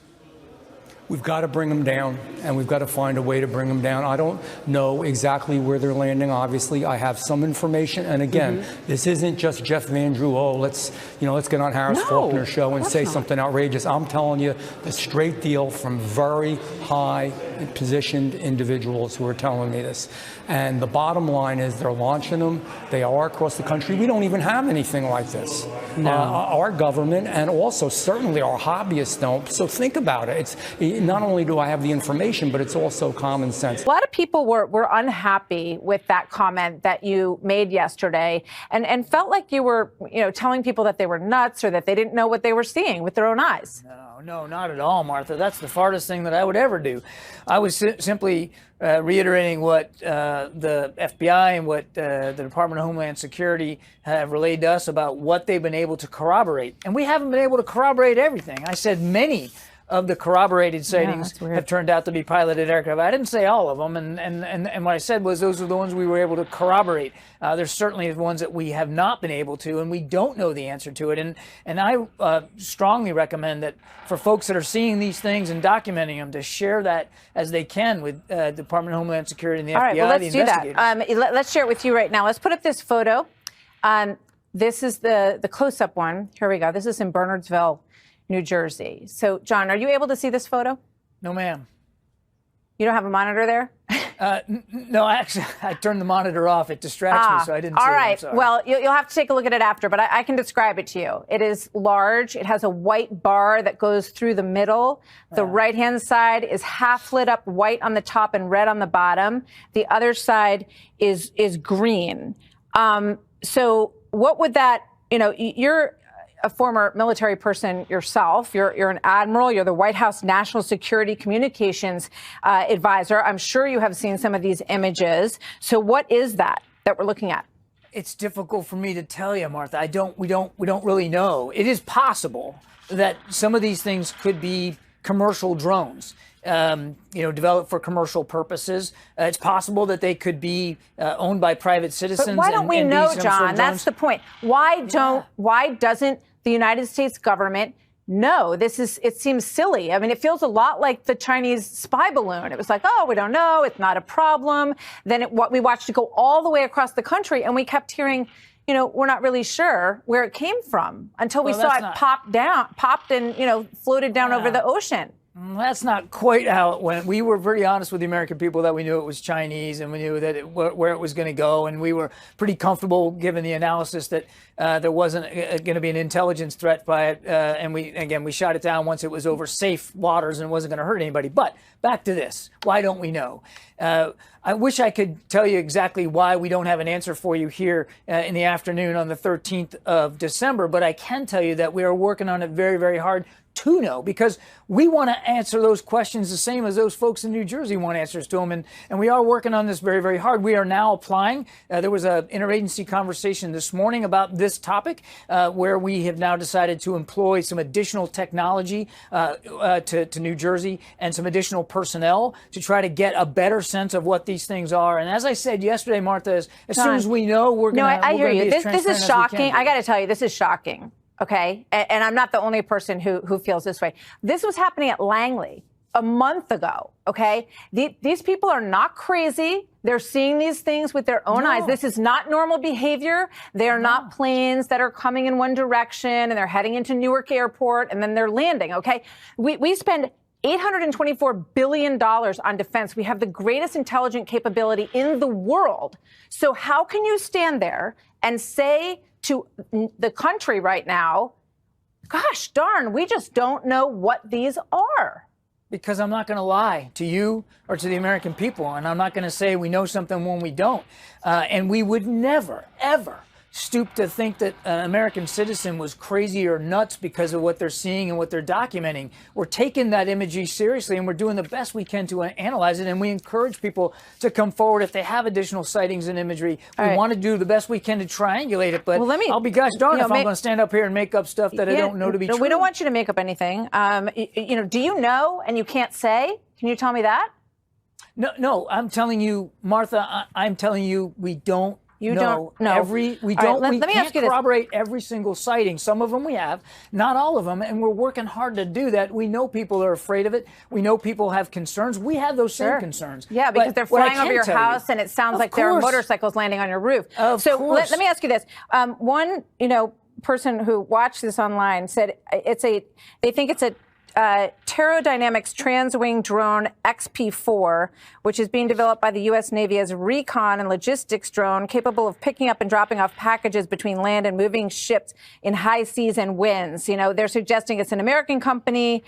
We've got to bring them down, and we've got to find a way to bring them down. I don't know exactly where they're landing. Obviously, I have some information. And again, this isn't just Jeff Van Drew. Oh, let's get on Harris Faulkner's show and say something outrageous. I'm telling you the straight deal from very high positioned individuals who are telling me this. And the bottom line is they're launching them. They are across the country. We don't even have anything like this. No. Our government and also certainly our hobbyists don't. So think about it. It's not only do I have the information, but it's also common sense. A lot of people were unhappy with that comment that you made yesterday and felt like you were, telling people that they were nuts or that they didn't know what they were seeing with their own eyes. No, not at all, Martha. That's the farthest thing that I would ever do. I was simply reiterating what the FBI and what the Department of Homeland Security have relayed to us about what they've been able to corroborate. And we haven't been able to corroborate everything. I said many of the corroborated sightings have turned out to be piloted aircraft. I didn't say all of them, and what I said was those are the ones we were able to corroborate. There's certainly the ones that we have not been able to, and we don't know the answer to it. And I strongly recommend that for folks that are seeing these things and documenting them to share that as they can with the Department of Homeland Security and the FBI, All right, well, let's the do investigators. Let's share it with you right now. Let's put up this photo. This is the close-up one. Here we go. This is in Bernardsville, New Jersey. So, John, are you able to see this photo? No, ma'am. You don't have a monitor there? No, actually, I turned the monitor off. It distracts me, so I didn't see all it. right. I'm sorry. Well, you'll have to take a look at it after, but I can describe it to you. It is large. It has a white bar that goes through the middle. The right-hand side is half lit up white on the top and red on the bottom. The other side is green. So what would that, you're a former military person yourself. You're an admiral. You're the White House National Security Communications advisor. I'm sure you have seen some of these images. So what is that we're looking at? It's difficult for me to tell you, Martha. We don't really know. It is possible that some of these things could be commercial drones, developed for commertional purposes. It's possible that they could be owned by private citizens. But why don't we know, John? That's drones. the point. Why doesn't the United States government know? It seems silly. I mean, it feels a lot like the Chinese spy balloon. It was like, oh, we don't know. It's not a problem. Then we watched it go all the way across the country, and we kept hearing, we're not really sure where it came from until we saw it popped and, floated down over the ocean. That's not quite how it went. We were pretty honest with the American people that we knew it was Chinese and we knew that where it was going to go. And we were pretty comfortable, given the analysis, that there wasn't going to be an intelligence threat by it. And we shot it down once it was over safe waters and wasn't going to hurt anybody. But back to this. Why don't we know? I wish I could tell you exactly why we don't have an answer for you here in the afternoon on the 13th of December. But I can tell you that we are working on it very, very hard to know, because we want to answer those questions the same as those folks in New Jersey want answers to them. And we are working on this very, very hard. We are now applying. There was an interagency conversation this morning about this topic where we have now decided to employ some additional technology to New Jersey and some additional personnel to try to get a better sense of what these things are. And as I said yesterday, Martha, as soon as we know, we're going to I hear you. This is shocking. I got to tell you, this is shocking. Okay. And I'm not the only person who feels this way. This was happening at Langley a month ago. Okay. These people are not crazy. They're seeing these things with their own eyes. This is not normal behavior. They are not planes that are coming in one direction and they're heading into Newark Airport and then they're landing. Okay. We spend $824 billion on defense. We have the greatest intelligent capability in the world. So how can you stand there and say to the country right now, gosh darn, we just don't know what these are? Because I'm not going to lie to you or to the American people, and I'm not going to say we know something when we don't. And we would never, ever stoop to think that an American citizen was crazy or nuts because of what they're seeing and what they're documenting. We're taking that imagery seriously, and we're doing the best we can to analyze it, and we encourage people to come forward if they have additional sightings and imagery. We want to do the best we can to triangulate it, but I'll be gosh darn if I'm going to stand up here and make up stuff that I don't know to be true. We don't want you to make up anything. Do you know and you can't say? Can you tell me that? No, I'm telling you, Martha, I'm telling you we don't. You don't know. We can't corroborate every single sighting. Some of them we have, not all of them, and we're working hard to do that. We know people are afraid of it. We know people have concerns. We have those same concerns. Yeah, because they're flying over your house, and it sounds like there are motorcycles landing on your roof. So let me ask you this: one, person who watched this online said they think it's Pterodynamics Transwing Drone XP4, which is being developed by the U.S. Navy as a recon and logistics drone capable of picking up and dropping off packages between land and moving ships in high seas and winds. You know, they're suggesting it's an American company.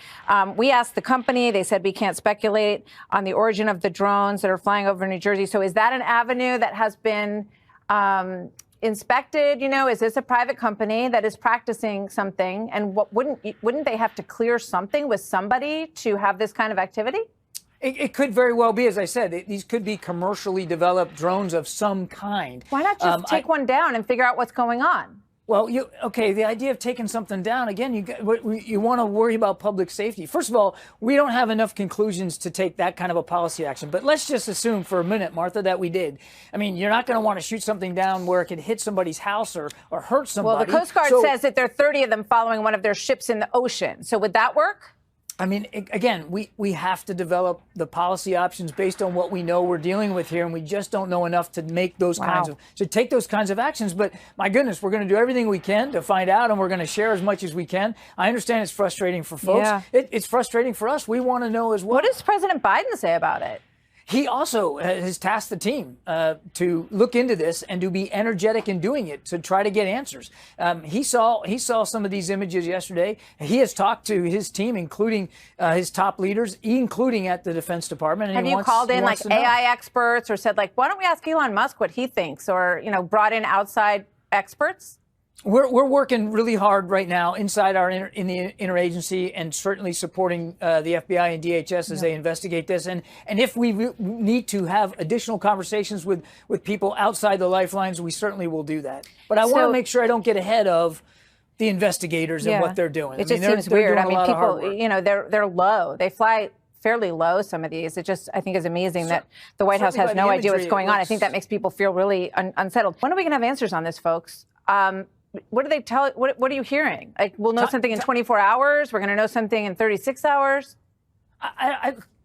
We asked the company. They said we can't speculate on the origin of the drones that are flying over New Jersey. So is that an avenue that has been inspected? You know, is this a private company that is practicing something? And what wouldn't they have to clear something with somebody to have this kind of activity? It could very well be, as I said, these could be commercially developed drones of some kind. Why not just take one down and figure out what's going on? Well, the idea of taking something down, again, you want to worry about public safety. First of all, we don't have enough conclusions to take that kind of a policy action. But let's just assume for a minute, Martha, that we did. I mean, you're not going to want to shoot something down where it could hit somebody's house or hurt somebody. Well, the Coast Guard says that there are 30 of them following one of their ships in the ocean. So would that work? I mean, again, we have to develop the policy options based on what we know we're dealing with here, and we just don't know enough to make those take those kinds of actions. But my goodness, we're going to do everything we can to find out, and we're going to share as much as we can. I understand it's frustrating for folks. Yeah. It's frustrating for us. We want to know as well. What does President Biden say about it? He also has tasked the team to look into this and to be energetic in doing it to try to get answers. He saw some of these images yesterday. He has talked to his team, including his top leaders, including at the Defense Department. Have you called in like AI experts or said like, why don't we ask Elon Musk what he thinks, or brought in outside experts? We're working really hard right now inside in the interagency, and certainly supporting the FBI and DHS as they investigate this. And if we need to have additional conversations with people outside the lifelines, we certainly will do that. But I want to make sure I don't get ahead of the investigators and what they're doing. It just seems weird. I mean, people, they're low. They fly fairly low, some of these. It just, I think, is amazing that the White House has no idea what's going on. I think that makes people feel really unsettled. When are we going to have answers on this, folks? What do they tell? What are you hearing? Like, we'll know something in 24 hours. We're going to know something in 36 hours.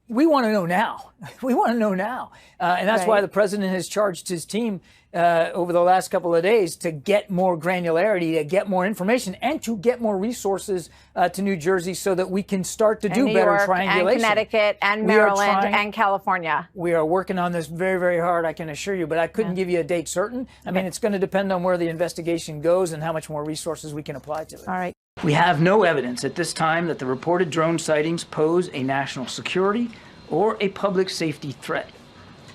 We want to know now. We want to know now. And that's why the president has charged his team over the last couple of days to get more granularity, to get more information, and to get more resources to New Jersey so that we can start to do better triangulation. And Connecticut and Maryland and California. We are working on this very, very hard, I can assure you, but I couldn't give you a date certain. I mean, it's going to depend on where the investigation goes and how much more resources we can apply to it. All right. We have no evidence at this time that the reported drone sightings pose a national security or a public safety threat,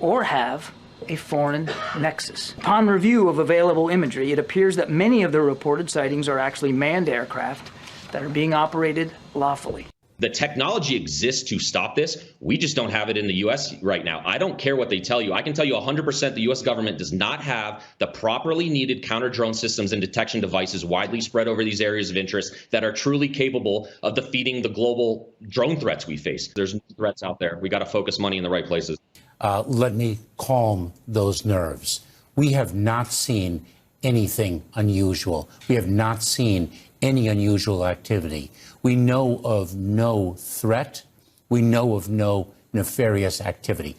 or have a foreign nexus. Upon review of available imagery, it appears that many of the reported sightings are actually manned aircraft that are being operated lawfully. The technology exists to stop this. We just don't have it in the U.S. right now. I don't care what they tell you. I can tell you 100% the U.S. government does not have the properly needed counter-drone systems and detection devices widely spread over these areas of interest that are truly capable of defeating the global drone threats we face. There's threats out there. We got to focus money in the right places. Let me calm those nerves. We have not seen anything unusual. We have not seen any unusual activity. We know of no threat. We know of no nefarious activity.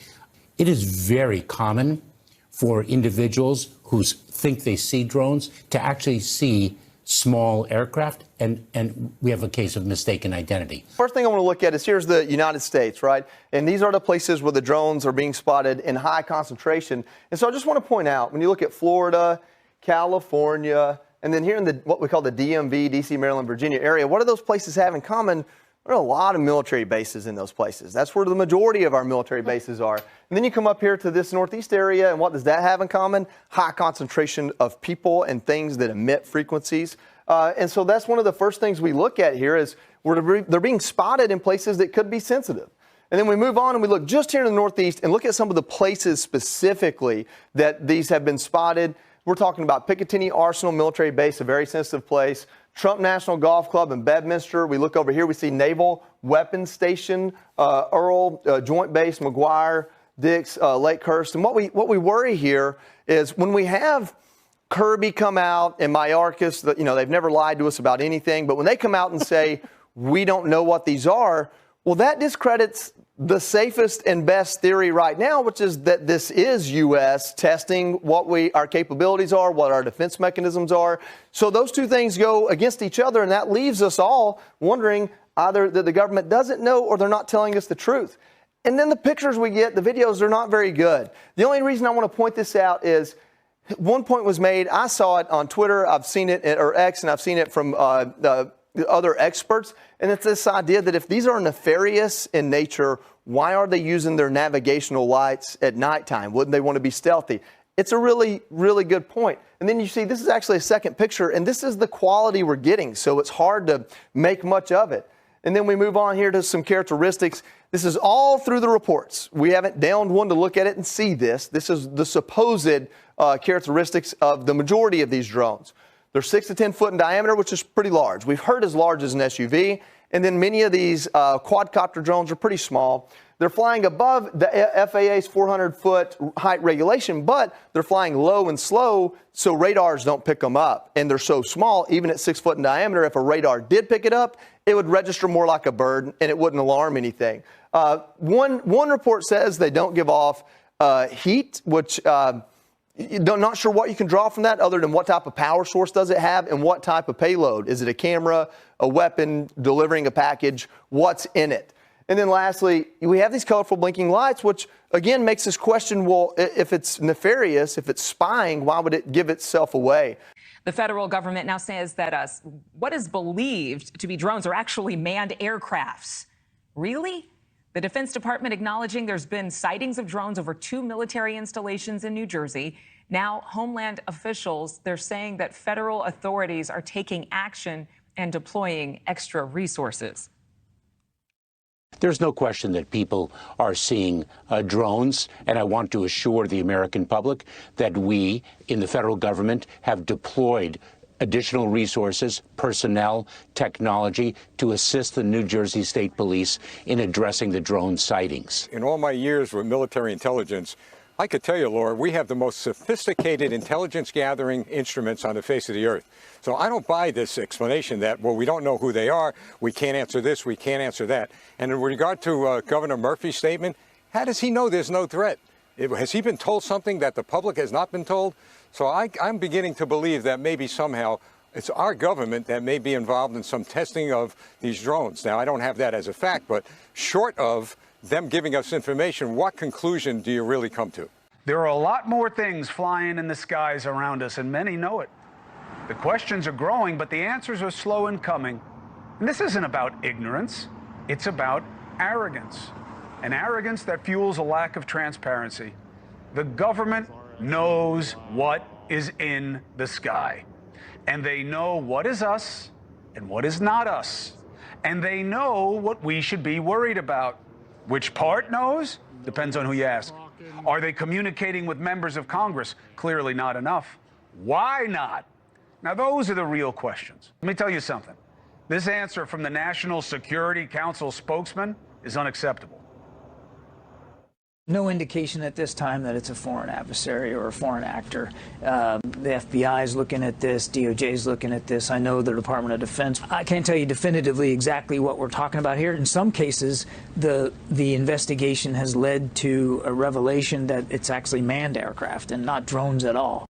It is very common for individuals who think they see drones to actually see small aircraft, and we have a case of mistaken identity. First thing I want to look at is here's the United States, right? And these are the places where the drones are being spotted in high concentration. And so I just want to point out, when you look at Florida, California, and then here in what we call the DMV, DC, Maryland, Virginia area, what do those places have in common? There are a lot of military bases in those places. That's where the majority of our military bases are. And then you come up here to this Northeast area, and what does that have in common? High concentration of people and things that emit frequencies. And so that's one of the first things we look at here is they're being spotted in places that could be sensitive. And then we move on and we look just here in the Northeast and look at some of the places specifically that these have been spotted. We're talking about Picatinny Arsenal Military Base, a very sensitive place. Trump National Golf Club in Bedminster. We look over here, we see Naval Weapons Station, Earl Joint Base, McGuire, Dix, Lakehurst. And what we worry here is when we have Kirby come out and Mayorkas, they've never lied to us about anything, but when they come out and say, we don't know what these are, well, that discredits the safest and best theory right now, which is that this is U.S. testing what our capabilities are, what our defense mechanisms are. So those two things go against each other, and that leaves us all wondering, either that the government doesn't know or they're not telling us the truth. And then the pictures we get, the videos, are not very good. The only reason I want to point this out is one point was made. I saw it on Twitter. I've seen it, or X, and I've seen it from the other experts. And it's this idea that if these are nefarious in nature, why are they using their navigational lights at nighttime? Wouldn't they want to be stealthy? It's a really, really good point. And then you see, this is actually a second picture, and this is the quality we're getting, so it's hard to make much of it. And then we move on here to some characteristics. This is all through the reports. We haven't downed one to look at it and see this. This is the supposed characteristics of the majority of these drones. They're 6 to 10 foot in diameter, which is pretty large. We've heard as large as an SUV. And then many of these quadcopter drones are pretty small. They're flying above the FAA's 400-foot height regulation, but they're flying low and slow, so radars don't pick them up. And they're so small, even at 6 foot in diameter, if a radar did pick it up, it would register more like a bird, and it wouldn't alarm anything. One report says they don't give off heat, which not sure what you can draw from that other than what type of power source does it have and what type of payload. Is it a camera, a weapon, delivering a package? What's in it? And then lastly, we have these colorful blinking lights, which again makes us question, well, if it's nefarious, if it's spying, why would it give itself away? The federal government now says that what is believed to be drones are actually manned aircrafts. Really? The Defense Department acknowledging there's been sightings of drones over 2 military installations in New Jersey. Now, Homeland officials, they're saying that federal authorities are taking action and deploying extra resources. There's no question that people are seeing drones, and I want to assure the American public that we in the federal government have deployed additional resources, personnel, technology to assist the New Jersey State Police in addressing the drone sightings. In all my years with military intelligence, I could tell you, Laura, we have the most sophisticated intelligence gathering instruments on the face of the earth. So I don't buy this explanation that, well, we don't know who they are, we can't answer this, we can't answer that. And in regard to Governor Murphy's statement, how does he know there's no threat? Has he been told something that the public has not been told? So I'm beginning to believe that maybe somehow it's our government that may be involved in some testing of these drones. Now, I don't have that as a fact, but short of them giving us information, what conclusion do you really come to? There are a lot more things flying in the skies around us, and many know it. The questions are growing, but the answers are slow in coming. And this isn't about ignorance. It's about arrogance, an arrogance that fuels a lack of transparency. The government knows what is in the sky, and they know what is us and what is not us, and they know what we should be worried about. Which part knows? Depends on who you ask. Are they communicating with members of Congress? Clearly not enough. Why not? Now, those are the real questions. Let me tell you something. This answer from the National Security Council spokesman is unacceptable. No indication at this time that it's a foreign adversary or a foreign actor. The FBI is looking at this. DOJ is looking at this. I know the Department of Defense. I can't tell you definitively exactly what we're talking about here. In some cases, the investigation has led to a revelation that it's actually manned aircraft and not drones at all.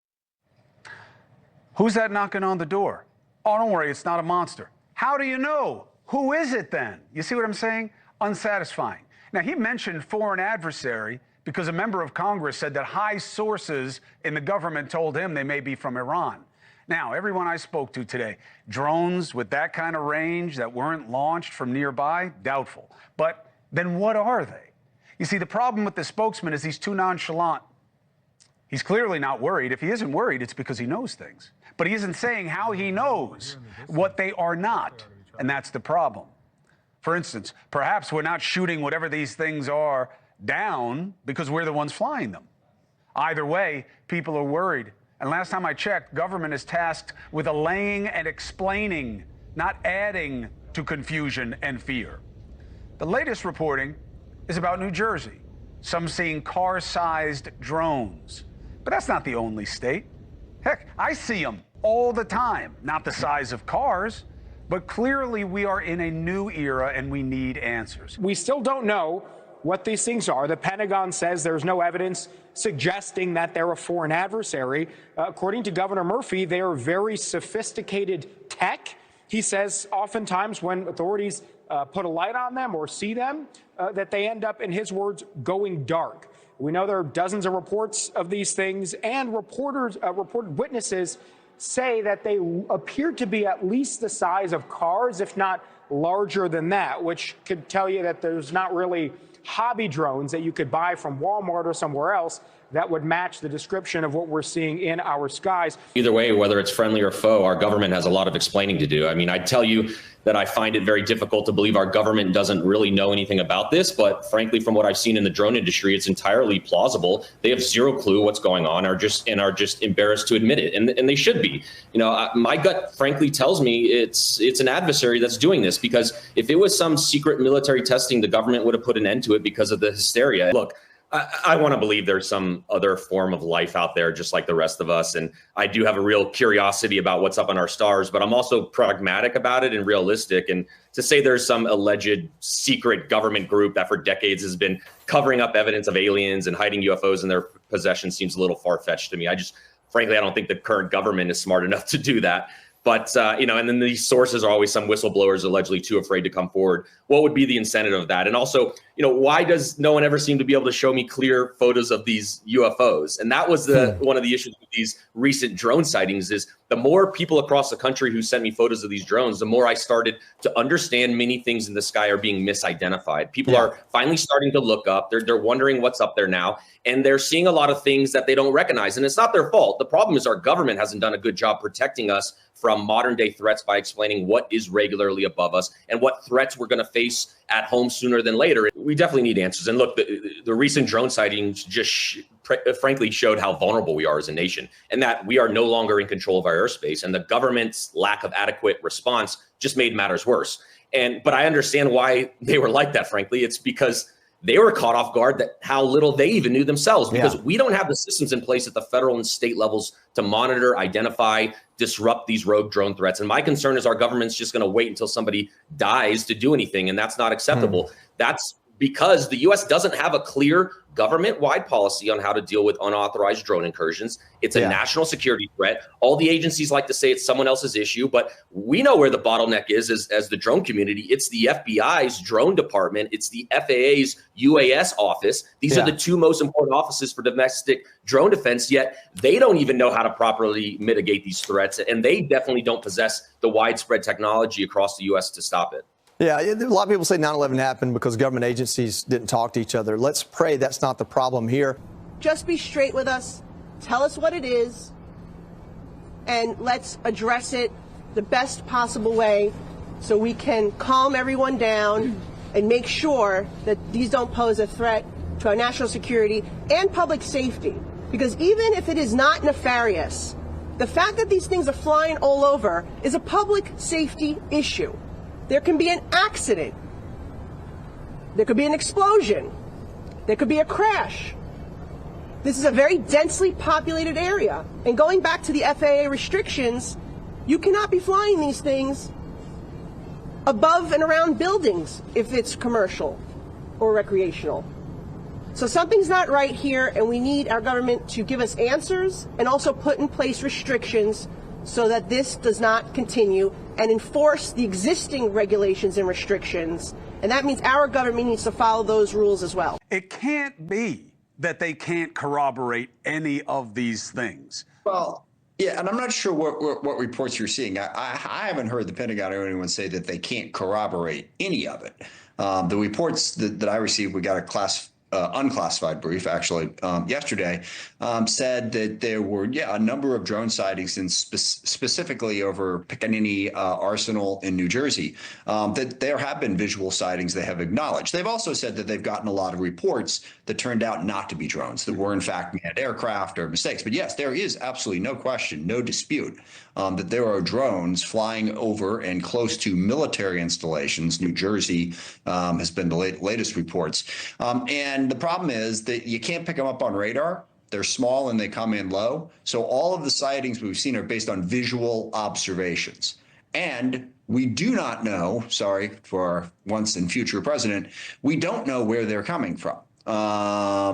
Who's that knocking on the door? Oh, don't worry, it's not a monster. How do you know? Who is it then? You see what I'm saying? Unsatisfying. Now, he mentioned foreign adversary because a member of Congress said that high sources in the government told him they may be from Iran. Now, everyone I spoke to today, drones with that kind of range that weren't launched from nearby, doubtful. But then what are they? You see, the problem with the spokesman is he's too nonchalant. He's clearly not worried. If he isn't worried, it's because he knows things. But he isn't saying how he knows what they are not, and that's the problem. For instance, perhaps we're not shooting whatever these things are down because we're the ones flying them. Either way, people are worried. And last time I checked, government is tasked with allaying and explaining, not adding to confusion and fear. The latest reporting is about New Jersey, some seeing car-sized drones. But that's not the only state. Heck, I see them all the time, not the size of cars. But clearly, we are in a new era, and we need answers. We still don't know what these things are. The Pentagon says there's no evidence suggesting that they're a foreign adversary. According to Governor Murphy, they are very sophisticated tech He says oftentimes when authorities put a light on them or see them, that they end up, in his words, going dark. We know there are dozens of reports of these things, and reported witnesses say that they appear to be at least the size of cars, if not larger than that, which could tell you that there's not really hobby drones that you could buy from Walmart or somewhere else that would match the description of what we're seeing in our skies. Either way, whether it's friendly or foe, our government has a lot of explaining to do. I mean, I tell you that I find it very difficult to believe our government doesn't really know anything about this. But frankly, from what I've seen in the drone industry, it's entirely plausible. They have zero clue what's going on, are just embarrassed to admit it. And they should be. You know, my gut, frankly, tells me it's an adversary that's doing this, because if it was some secret military testing, the government would have put an end to it because of the hysteria. Look, I want to believe there's some other form of life out there, just like the rest of us. And I do have a real curiosity about what's up on our stars, but I'm also pragmatic about it and realistic. And to say there's some alleged secret government group that for decades has been covering up evidence of aliens and hiding UFOs in their possession seems a little far-fetched to me. Frankly, I don't think the current government is smart enough to do that. But, you know, and then these sources are always some whistleblowers allegedly too afraid to come forward. What would be the incentive of that? And also, you know, why does no one ever seem to be able to show me clear photos of these UFOs? And that was one of the issues with these recent drone sightings is the more people across the country who sent me photos of these drones, the more I started to understand many things in the sky are being misidentified. People are finally starting to look up. They're wondering what's up there now. And they're seeing a lot of things that they don't recognize. And it's not their fault. The problem is our government hasn't done a good job protecting us from modern day threats by explaining what is regularly above us and what threats we're going to face at home sooner than later. We definitely need answers. And look, the recent drone sightings just frankly showed how vulnerable we are as a nation, and that we are no longer in control of our airspace. And the government's lack of adequate response just made matters worse. But I understand why they were like that, frankly. It's because they were caught off guard that how little they even knew themselves, because we don't have the systems in place at the federal and state levels to monitor, identify, disrupt these rogue drone threats. And my concern is our government's just going to wait until somebody dies to do anything. And that's not acceptable. That's because the U.S. doesn't have a clear government-wide policy on how to deal with unauthorized drone incursions. It's a national security threat. All the agencies like to say it's someone else's issue, but we know where the bottleneck is as the drone community. It's the FBI's drone department. It's the FAA's UAS office. These are the two most important offices for domestic drone defense, yet they don't even know how to properly mitigate these threats, and they definitely don't possess the widespread technology across the U.S. to stop it. Yeah, a lot of people say 9/11 happened because government agencies didn't talk to each other. Let's pray that's not the problem here. Just be straight with us. Tell us what it is, and let's address it the best possible way so we can calm everyone down and make sure that these don't pose a threat to our national security and public safety. Because even if it is not nefarious, the fact that these things are flying all over is a public safety issue. There can be an accident. There could be an explosion. There could be a crash. This is a very densely populated area. And going back to the FAA restrictions, you cannot be flying these things above and around buildings if it's commercial or recreational. So something's not right here, and we need our government to give us answers and also put in place restrictions so that this does not continue, and enforce the existing regulations and restrictions. And that means our government needs to follow those rules as well. It can't be that they can't corroborate any of these things. Well, yeah, and I'm not sure what reports you're seeing. I haven't heard the Pentagon or anyone say that they can't corroborate any of it. The reports that I received, we got a unclassified brief actually yesterday, said that there were a number of drone sightings, and specifically over Pickaninny Arsenal in New Jersey, that there have been visual sightings they have acknowledged. They've also said that they've gotten a lot of reports that turned out not to be drones, that were in fact manned aircraft or mistakes. But yes, there is absolutely no question, no dispute that there are drones flying over and close to military installations. New Jersey has been the latest reports. And the problem is that you can't pick them up on radar. They're small and they come in low. So all of the sightings we've seen are based on visual observations. And we do not know, sorry for our once and future president, we don't know where they're coming from.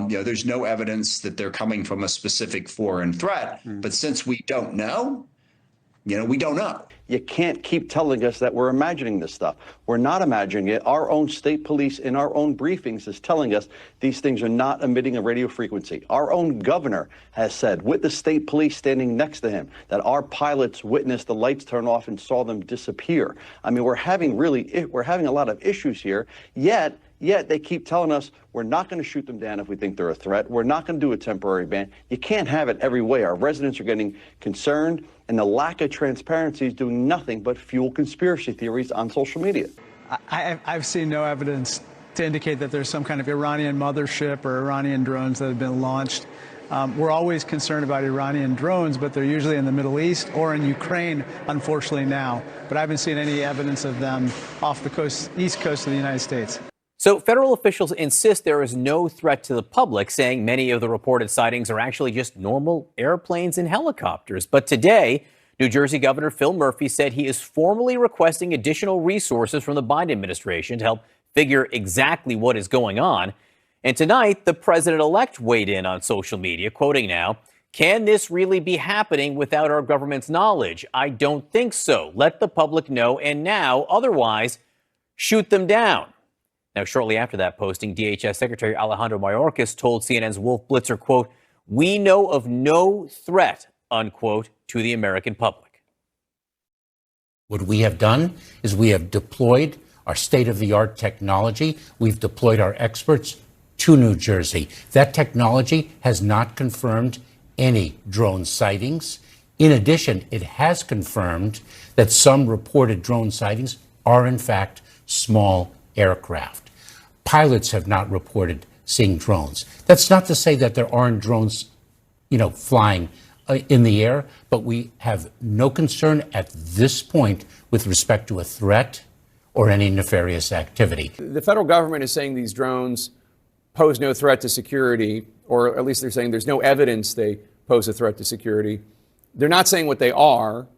There's no evidence that they're coming from a specific foreign threat. But since we don't know, We don't know. You can't keep telling us that we're imagining this stuff. We're not imagining it. Our own state police in our own briefings is telling us these things are not emitting a radio frequency. Our own governor has said, with the state police standing next to him, that our pilots witnessed the lights turn off and saw them disappear. I mean, we're having a lot of issues here, yet they keep telling us we're not going to shoot them down if we think they're a threat. We're not going to do a temporary ban. You can't have it every way. Our residents are getting concerned, and the lack of transparency is doing nothing but fuel conspiracy theories on social media. I've seen no evidence to indicate that there's some kind of Iranian mothership or Iranian drones that have been launched. We're always concerned about Iranian drones, but they're usually in the Middle East or in Ukraine, unfortunately now. But I haven't seen any evidence of them off the east coast of the United States. So federal officials insist there is no threat to the public, saying many of the reported sightings are actually just normal airplanes and helicopters. But today, New Jersey Governor Phil Murphy said he is formally requesting additional resources from the Biden administration to help figure exactly what is going on. And tonight, the president-elect weighed in on social media, quoting now, "Can this really be happening without our government's knowledge? I don't think so. Let the public know, and now, otherwise, shoot them down." Now, shortly after that posting, DHS Secretary Alejandro Mayorkas told CNN's Wolf Blitzer, quote, "We know of no threat," unquote, to the American public. What we have done is we have deployed our state-of-the-art technology. We've deployed our experts to New Jersey. That technology has not confirmed any drone sightings. In addition, it has confirmed that some reported drone sightings are, in fact, small aircraft. Pilots have not reported seeing drones. That's not to say that there aren't drones, flying in the air, but we have no concern at this point with respect to a threat or any nefarious activity. The federal government is saying these drones pose no threat to security, or at least they're saying there's no evidence they pose a threat to security. They're not saying what they are,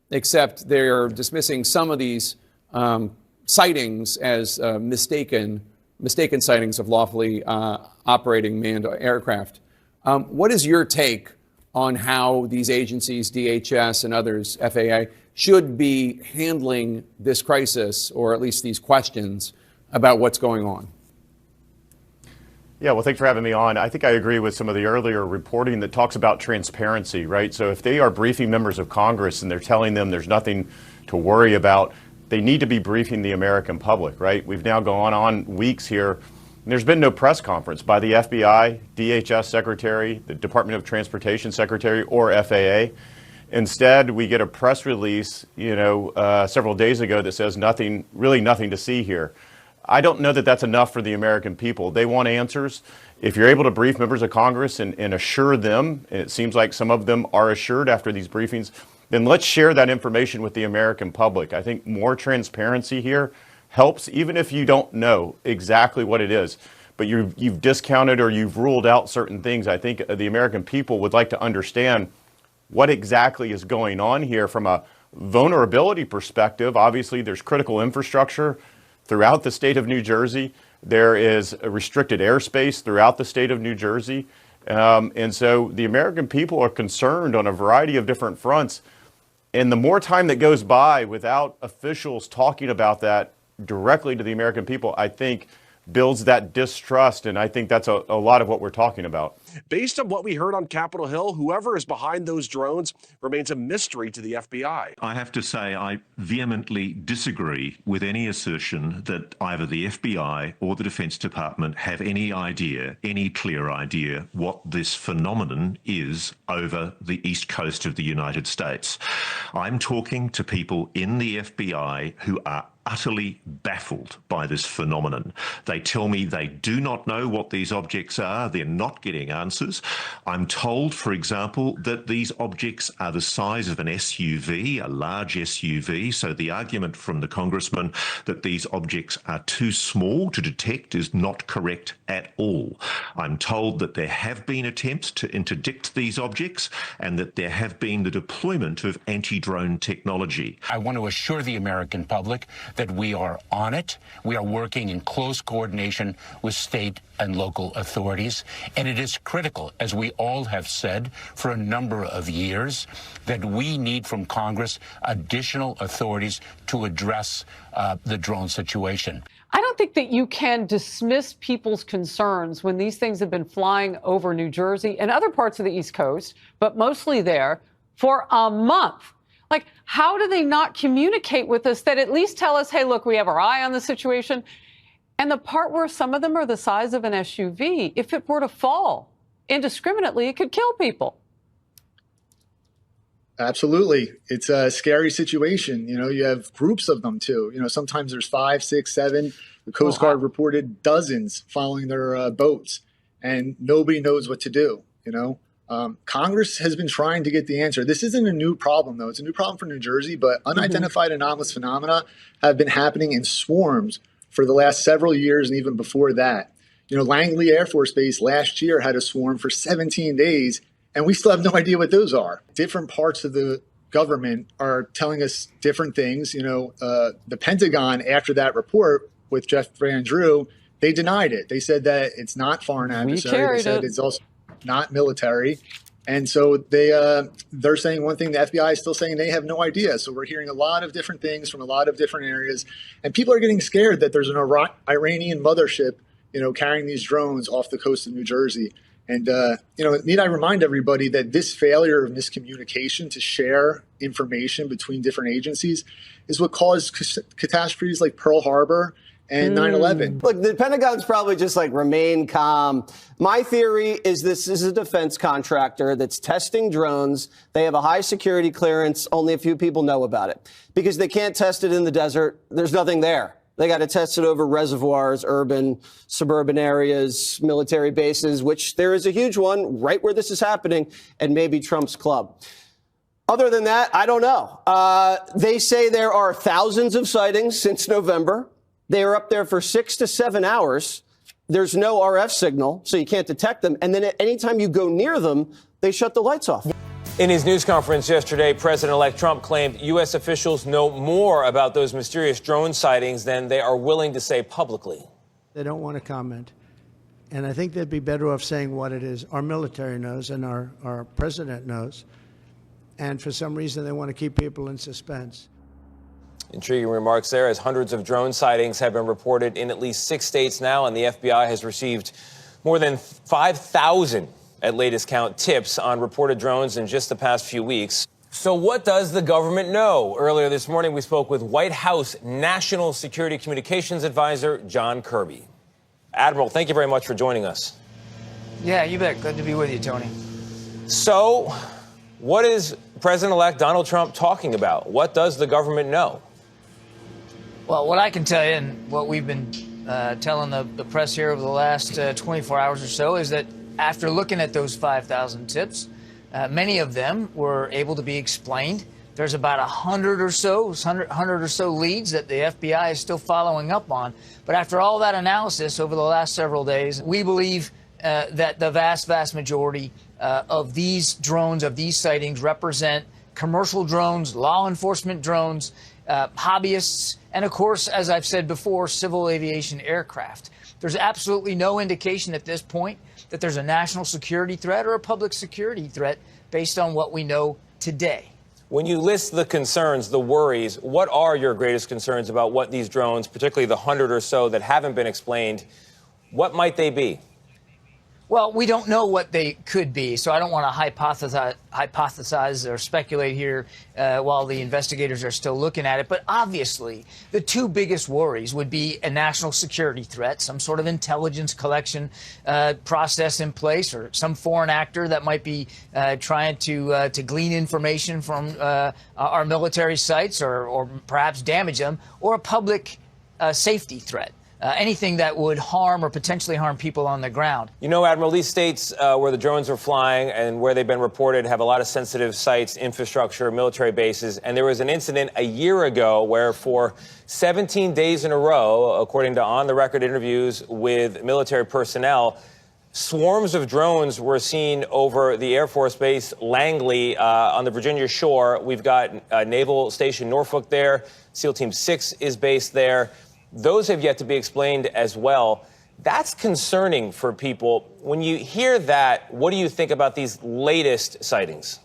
except they're dismissing some of these sightings as mistaken sightings of lawfully operating manned aircraft. What is your take on how these agencies, DHS and others, FAA, should be handling this crisis, or at least these questions about what's going on? Yeah, well, thanks for having me on. I think I agree with some of the earlier reporting that talks about transparency, right? So if they are briefing members of Congress and they're telling them there's nothing to worry about, they need to be briefing the American public, right? We've now gone on weeks here, and there's been no press conference by the FBI, DHS Secretary, the Department of Transportation Secretary, or FAA. Instead, we get a press release, several days ago that says really nothing to see here. I don't know that that's enough for the American people. They want answers. If you're able to brief members of Congress and assure them, and it seems like some of them are assured after these briefings, then let's share that information with the American public. I think more transparency here helps, even if you don't know exactly what it is, but you've discounted or you've ruled out certain things. I think the American people would like to understand what exactly is going on here from a vulnerability perspective. Obviously, there's critical infrastructure throughout the state of New Jersey. There is a restricted airspace throughout the state of New Jersey. And so the American people are concerned on a variety of different fronts. And the more time that goes by without officials talking about that directly to the American people, I think builds that distrust. And I think that's a lot of what we're talking about. Based on what we heard on Capitol Hill, whoever is behind those drones remains a mystery to the FBI. I have to say I vehemently disagree with any assertion that either the FBI or the Defense Department have any clear idea what this phenomenon is over the east coast of the United States. I'm talking to people in the FBI who are utterly baffled by this phenomenon. They tell me they do not know what these objects are. They're not getting answers. I'm told, for example, that these objects are the size of an SUV, a large SUV. So the argument from the congressman that these objects are too small to detect is not correct at all. I'm told that there have been attempts to interdict these objects and that there have been the deployment of anti-drone technology. I want to assure the American public that we are on it. We are working in close coordination with state and local authorities. And it is critical, as we all have said for a number of years, that we need from Congress additional authorities to address the drone situation. I don't think that you can dismiss people's concerns when these things have been flying over New Jersey and other parts of the East Coast, but mostly there, for a month. Like, how do they not communicate with us that at least tell us, hey, look, we have our eye on the situation? And the part where some of them are the size of an SUV, if it were to fall indiscriminately, it could kill people. Absolutely. It's a scary situation. You know, you have groups of them too. You know, sometimes there's 5, 6, 7. The Coast Guard reported dozens following their boats, and nobody knows what to do. You know, Congress has been trying to get the answer. This isn't a new problem, though. It's a new problem for New Jersey, but unidentified anomalous phenomena have been happening in swarms for the last several years and even before that. You know, Langley Air Force Base last year had a swarm for 17 days, and we still have no idea what those are. Different parts of the government are telling us different things. You know, the Pentagon, after that report with Jeff Van Drew, they denied it. They said that it's not foreign adversary. They said it's also not military. And so they're saying one thing, the FBI is still saying they have no idea. So we're hearing a lot of different things from a lot of different areas. And people are getting scared that there's an Iranian mothership, you know, carrying these drones off the coast of New Jersey. And, you know, need I remind everybody that this failure of miscommunication to share information between different agencies is what caused catastrophes like Pearl Harbor and 9/11. Look, the Pentagon's probably just like remain calm. My theory is this is a defense contractor that's testing drones. They have a high security clearance. Only a few people know about it because they can't test it in the desert. There's nothing there. They got to test it over reservoirs, urban, suburban areas, military bases, which there is a huge one right where this is happening, and maybe Trump's club. Other than that, I don't know. They say there are thousands of sightings since November. They are up there for 6 to 7 hours. There's no RF signal, so you can't detect them. And then at any time you go near them, they shut the lights off. In his news conference yesterday, President-elect Trump claimed U.S. officials know more about those mysterious drone sightings than they are willing to say publicly. They don't want to comment. And I think they'd be better off saying what it is. Our military knows and our president knows. And for some reason, they want to keep people in suspense. Intriguing remarks there, as hundreds of drone sightings have been reported in at least 6 states now, and the FBI has received more than 5,000, at latest count, tips on reported drones in just the past few weeks. So what does the government know? Earlier this morning, we spoke with White House National Security Communications Advisor John Kirby. Admiral, thank you very much for joining us. Yeah, you bet. Good to be with you, Tony. So what is President-elect Donald Trump talking about? What does the government know? Well, what I can tell you, and what we've been telling the press here over the last 24 hours or so, is that after looking at those 5,000 tips, many of them were able to be explained. There's about 100 or so leads that the FBI is still following up on. But after all that analysis over the last several days, we believe that the vast majority of these drones, of these sightings, represent commercial drones, law enforcement drones, hobbyists, and of course, as I've said before, civil aviation aircraft. There's absolutely no indication at this point that there's a national security threat or a public security threat based on what we know today. When you list the concerns, the worries, what are your greatest concerns about what these drones, particularly the 100 or so that haven't been explained, what might they be? Well, we don't know what they could be, so I don't want to hypothesize or speculate here while the investigators are still looking at it. But obviously, the two biggest worries would be a national security threat, some sort of intelligence collection process in place, or some foreign actor that might be trying to glean information from our military sites or perhaps damage them, or a public safety threat. Anything that would harm or potentially harm people on the ground. You know, Admiral, these states where the drones are flying and where they've been reported have a lot of sensitive sites, infrastructure, military bases. And there was an incident a year ago where for 17 days in a row, according to on-the-record interviews with military personnel, swarms of drones were seen over the Air Force Base Langley on the Virginia shore. We've got Naval Station Norfolk there. SEAL Team 6 is based there. Those have yet to be explained as well. That's concerning for people. When you hear that, what do you think about these latest sightings?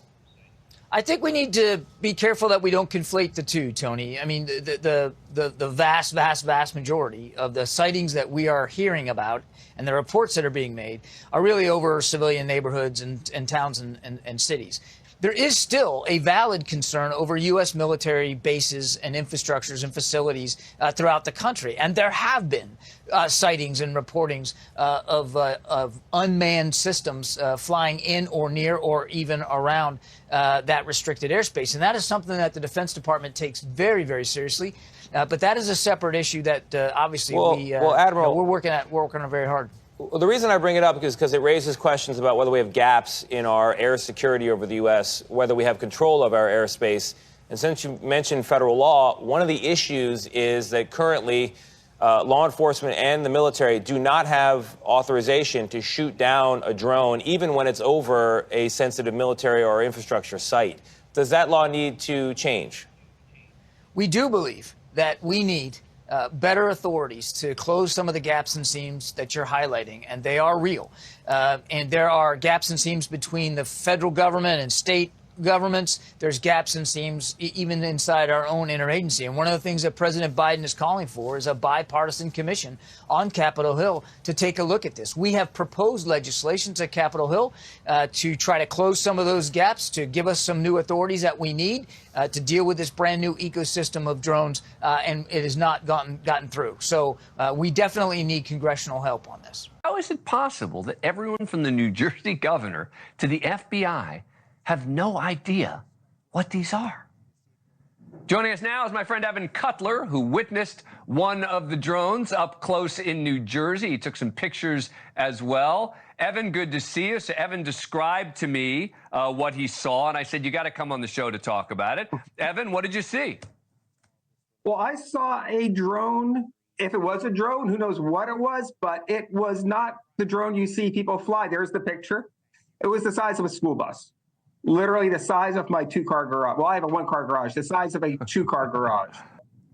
I think we need to be careful that we don't conflate the two, Tony. I mean, the vast majority of the sightings that we are hearing about and the reports that are being made are really over civilian neighborhoods and towns and cities. There is still a valid concern over U.S. military bases and infrastructures and facilities throughout the country. And there have been sightings and reportings of unmanned systems flying in or near or even around that restricted airspace. And that is something that the Defense Department takes very, very seriously. But that is a separate issue that obviously Admiral, we're working on very hard. Well, the reason I bring it up is because it raises questions about whether we have gaps in our air security over the U.S., whether we have control of our airspace. And since you mentioned federal law, one of the issues is that currently law enforcement and the military do not have authorization to shoot down a drone, even when it's over a sensitive military or infrastructure site. Does that law need to change? We do believe that we need better authorities to close some of the gaps and seams that you're highlighting, and they are real. And there are gaps and seams between the federal government and state governments. There's gaps and seams even inside our own interagency. And one of the things that President Biden is calling for is a bipartisan commission on Capitol Hill to take a look at this. We have proposed legislation to Capitol Hill to try to close some of those gaps, to give us some new authorities that we need to deal with this brand new ecosystem of drones, and it has not gotten through. So we definitely need congressional help on this. How is it possible that everyone from the New Jersey governor to the FBI have no idea what these are? Joining us now is my friend Evan Cutler, who witnessed one of the drones up close in New Jersey. He took some pictures as well. Evan, good to see you. So Evan described to me what he saw, and I said, you got to come on the show to talk about it. Evan, what did you see? Well, I saw a drone. If it was a drone, who knows what it was, but it was not the drone you see people fly. There's the picture. It was the size of a school bus. Literally the size of my two-car garage. Well, I have a one-car garage, the size of a two-car garage.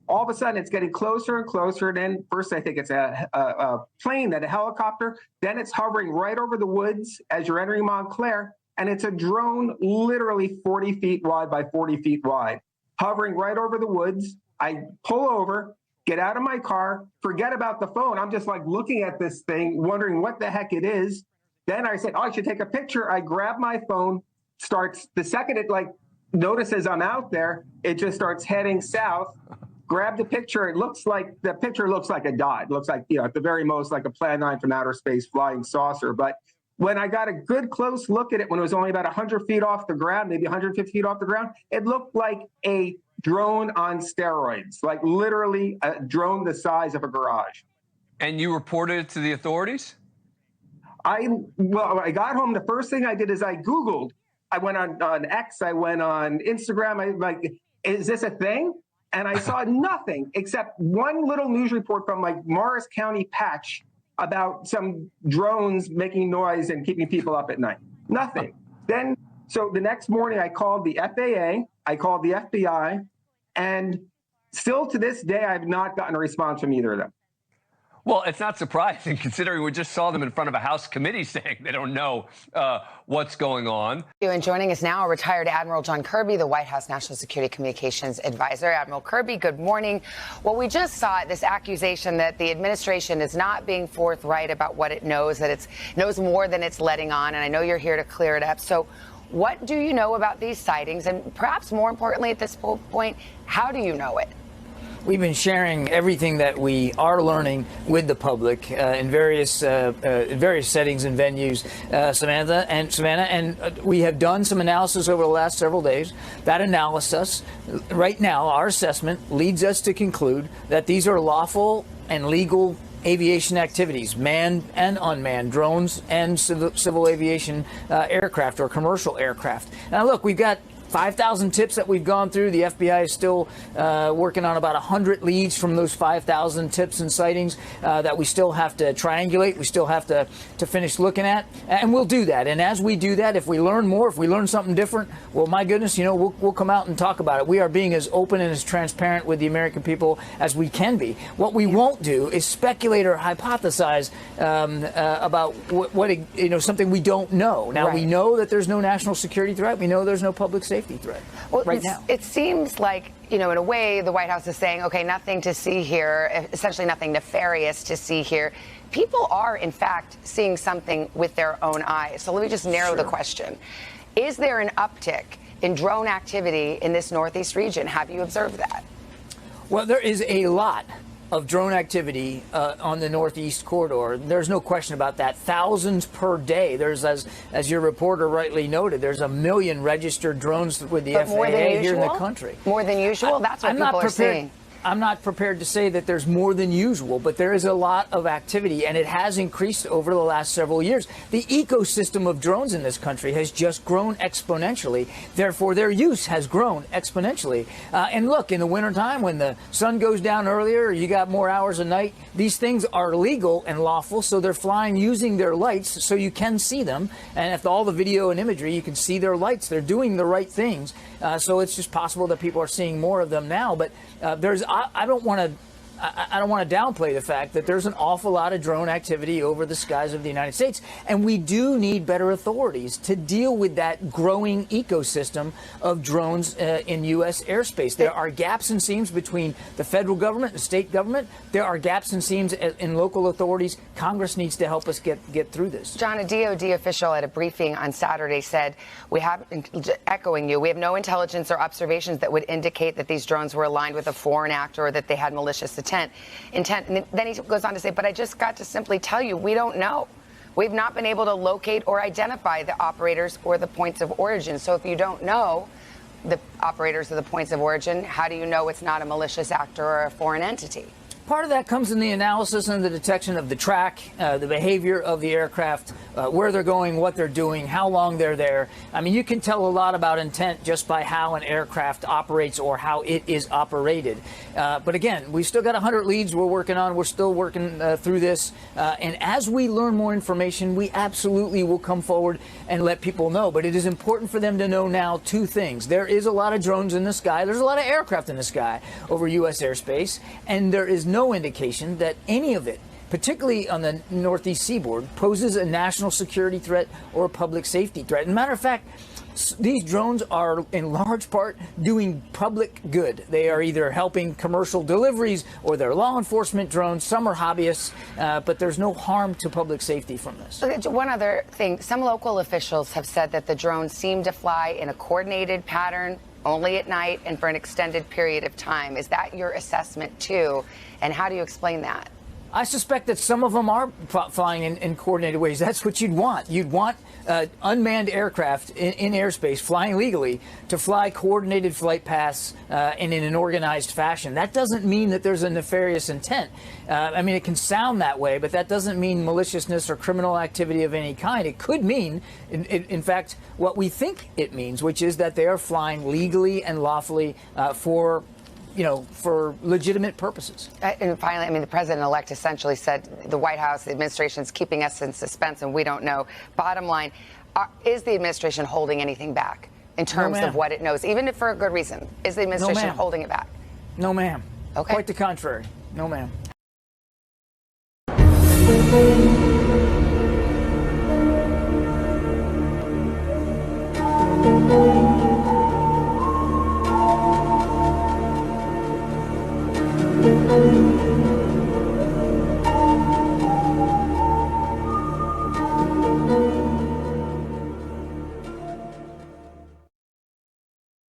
All of a sudden, it's getting closer and closer. And then first, I think it's a plane, then a helicopter. Then it's hovering right over the woods as you're entering Montclair. And it's a drone literally 40 feet wide by 40 feet wide, hovering right over the woods. I pull over, get out of my car, forget about the phone. I'm just like looking at this thing, wondering what the heck it is. Then I said, oh, I should take a picture. I grab my phone. Starts the second it like notices I'm out there, it just starts heading south. Grab the picture. The picture looks like a dot. It looks like, at the very most, like a Plan 9 from outer space flying saucer. But when I got a good close look at it, when it was only about 100 feet off the ground, maybe 150 feet off the ground, it looked like a drone on steroids, like literally a drone the size of a garage. And you reported it to the authorities? I got home. The first thing I did is I Googled. I went on X, I went on Instagram. I like, is this a thing? And I saw nothing except one little news report from like Morris County Patch about some drones making noise and keeping people up at night. Nothing. Then, so the next morning I called the FAA, I called the FBI, and still to this day, I've not gotten a response from either of them. Well, it's not surprising considering we just saw them in front of a House committee saying they don't know what's going on. And joining us now, retired Admiral John Kirby, the White House National Security Communications Advisor. Admiral Kirby, good morning. Well, we just saw this accusation that the administration is not being forthright about what it knows, that it knows more than it's letting on. And I know you're here to clear it up. So what do you know about these sightings? And perhaps more importantly at this point, how do you know it? We've been sharing everything that we are learning with the public in various settings and venues, Savannah, and we have done some analysis over the last several days. That analysis, right now, our assessment leads us to conclude that these are lawful and legal aviation activities, manned and unmanned, drones and civil aviation aircraft or commercial aircraft. Now, look, we've got 5,000 tips that we've gone through. The FBI is still working on about 100 leads from those 5,000 tips and sightings that we still have to triangulate. We still have to finish looking at, and we'll do that. And as we do that, if we learn more, if we learn something different, well, my goodness, we'll come out and talk about it. We are being as open and as transparent with the American people as we can be. What we won't do is speculate or hypothesize about what something we don't know. Now, we know that there's no national security threat. We know there's no public safety threat right now. It seems like, in a way, the White House is saying, okay, nothing to see here, essentially nothing nefarious to see here. People are, in fact, seeing something with their own eyes. So let me just narrow the question. Is there an uptick in drone activity in this Northeast region? Have you observed that? Well, there is a lot of drone activity on the Northeast corridor. There's no question about that. Thousands per day. There's, as your reporter rightly noted, there's 1 million registered drones with the FAA here in the country. More than usual? That's what people are seeing. I'm not prepared to say that there's more than usual, but there is a lot of activity, and it has increased over the last several years. The ecosystem of drones in this country has just grown exponentially. Therefore, their use has grown exponentially. And look, in the wintertime, when the sun goes down earlier, you got more hours a night, these things are legal and lawful, so they're flying using their lights so you can see them. And if all the video and imagery, you can see their lights. They're doing the right things. So it's just possible that people are seeing more of them now. But I don't want to downplay the fact that there's an awful lot of drone activity over the skies of the United States, and we do need better authorities to deal with that growing ecosystem of drones in U.S. airspace. There are gaps and seams between the federal government and state government. There are gaps and seams in local authorities. Congress needs to help us get through this. John, a DOD official at a briefing on Saturday said, echoing you, we have no intelligence or observations that would indicate that these drones were aligned with a foreign actor or that they had malicious intent. And then he goes on to say, but I just got to simply tell you, we don't know. We've not been able to locate or identify the operators or the points of origin. So if you don't know the operators or the points of origin, how do you know it's not a malicious actor or a foreign entity? Part of that comes in the analysis and the detection of the track, the behavior of the aircraft, where they're going, what they're doing, how long they're there. I mean, you can tell a lot about intent just by how an aircraft operates or how it is operated. But again, we've still got 100 leads we're working on. We're still working through this. And as we learn more information, we absolutely will come forward and let people know. But it is important for them to know now two things. There is a lot of drones in the sky. There's a lot of aircraft in the sky over U.S. airspace. And there is no indication that any of it, particularly on the Northeast seaboard, poses a national security threat or a public safety threat. As a matter of fact, these drones are in large part doing public good. They are either helping commercial deliveries or they're law enforcement drones. Some are hobbyists, but there's no harm to public safety from this. One other thing, some local officials have said that the drones seem to fly in a coordinated pattern only at night and for an extended period of time. Is that your assessment too? And how do you explain that? I suspect that some of them are flying in coordinated ways. That's what you'd want. You'd want unmanned aircraft in airspace flying legally to fly coordinated flight paths and in an organized fashion. That doesn't mean that there's a nefarious intent. I mean, it can sound that way, but that doesn't mean maliciousness or criminal activity of any kind. It could mean, in fact, what we think it means, which is that they are flying legally and lawfully for legitimate purposes. And finally, I mean, the president-elect essentially said the White House, the administration is keeping us in suspense and we don't know. Bottom line, is the administration holding anything back in terms of what it knows, even if for a good reason? Is the administration holding it back? No, ma'am. Okay. Quite the contrary. No, ma'am.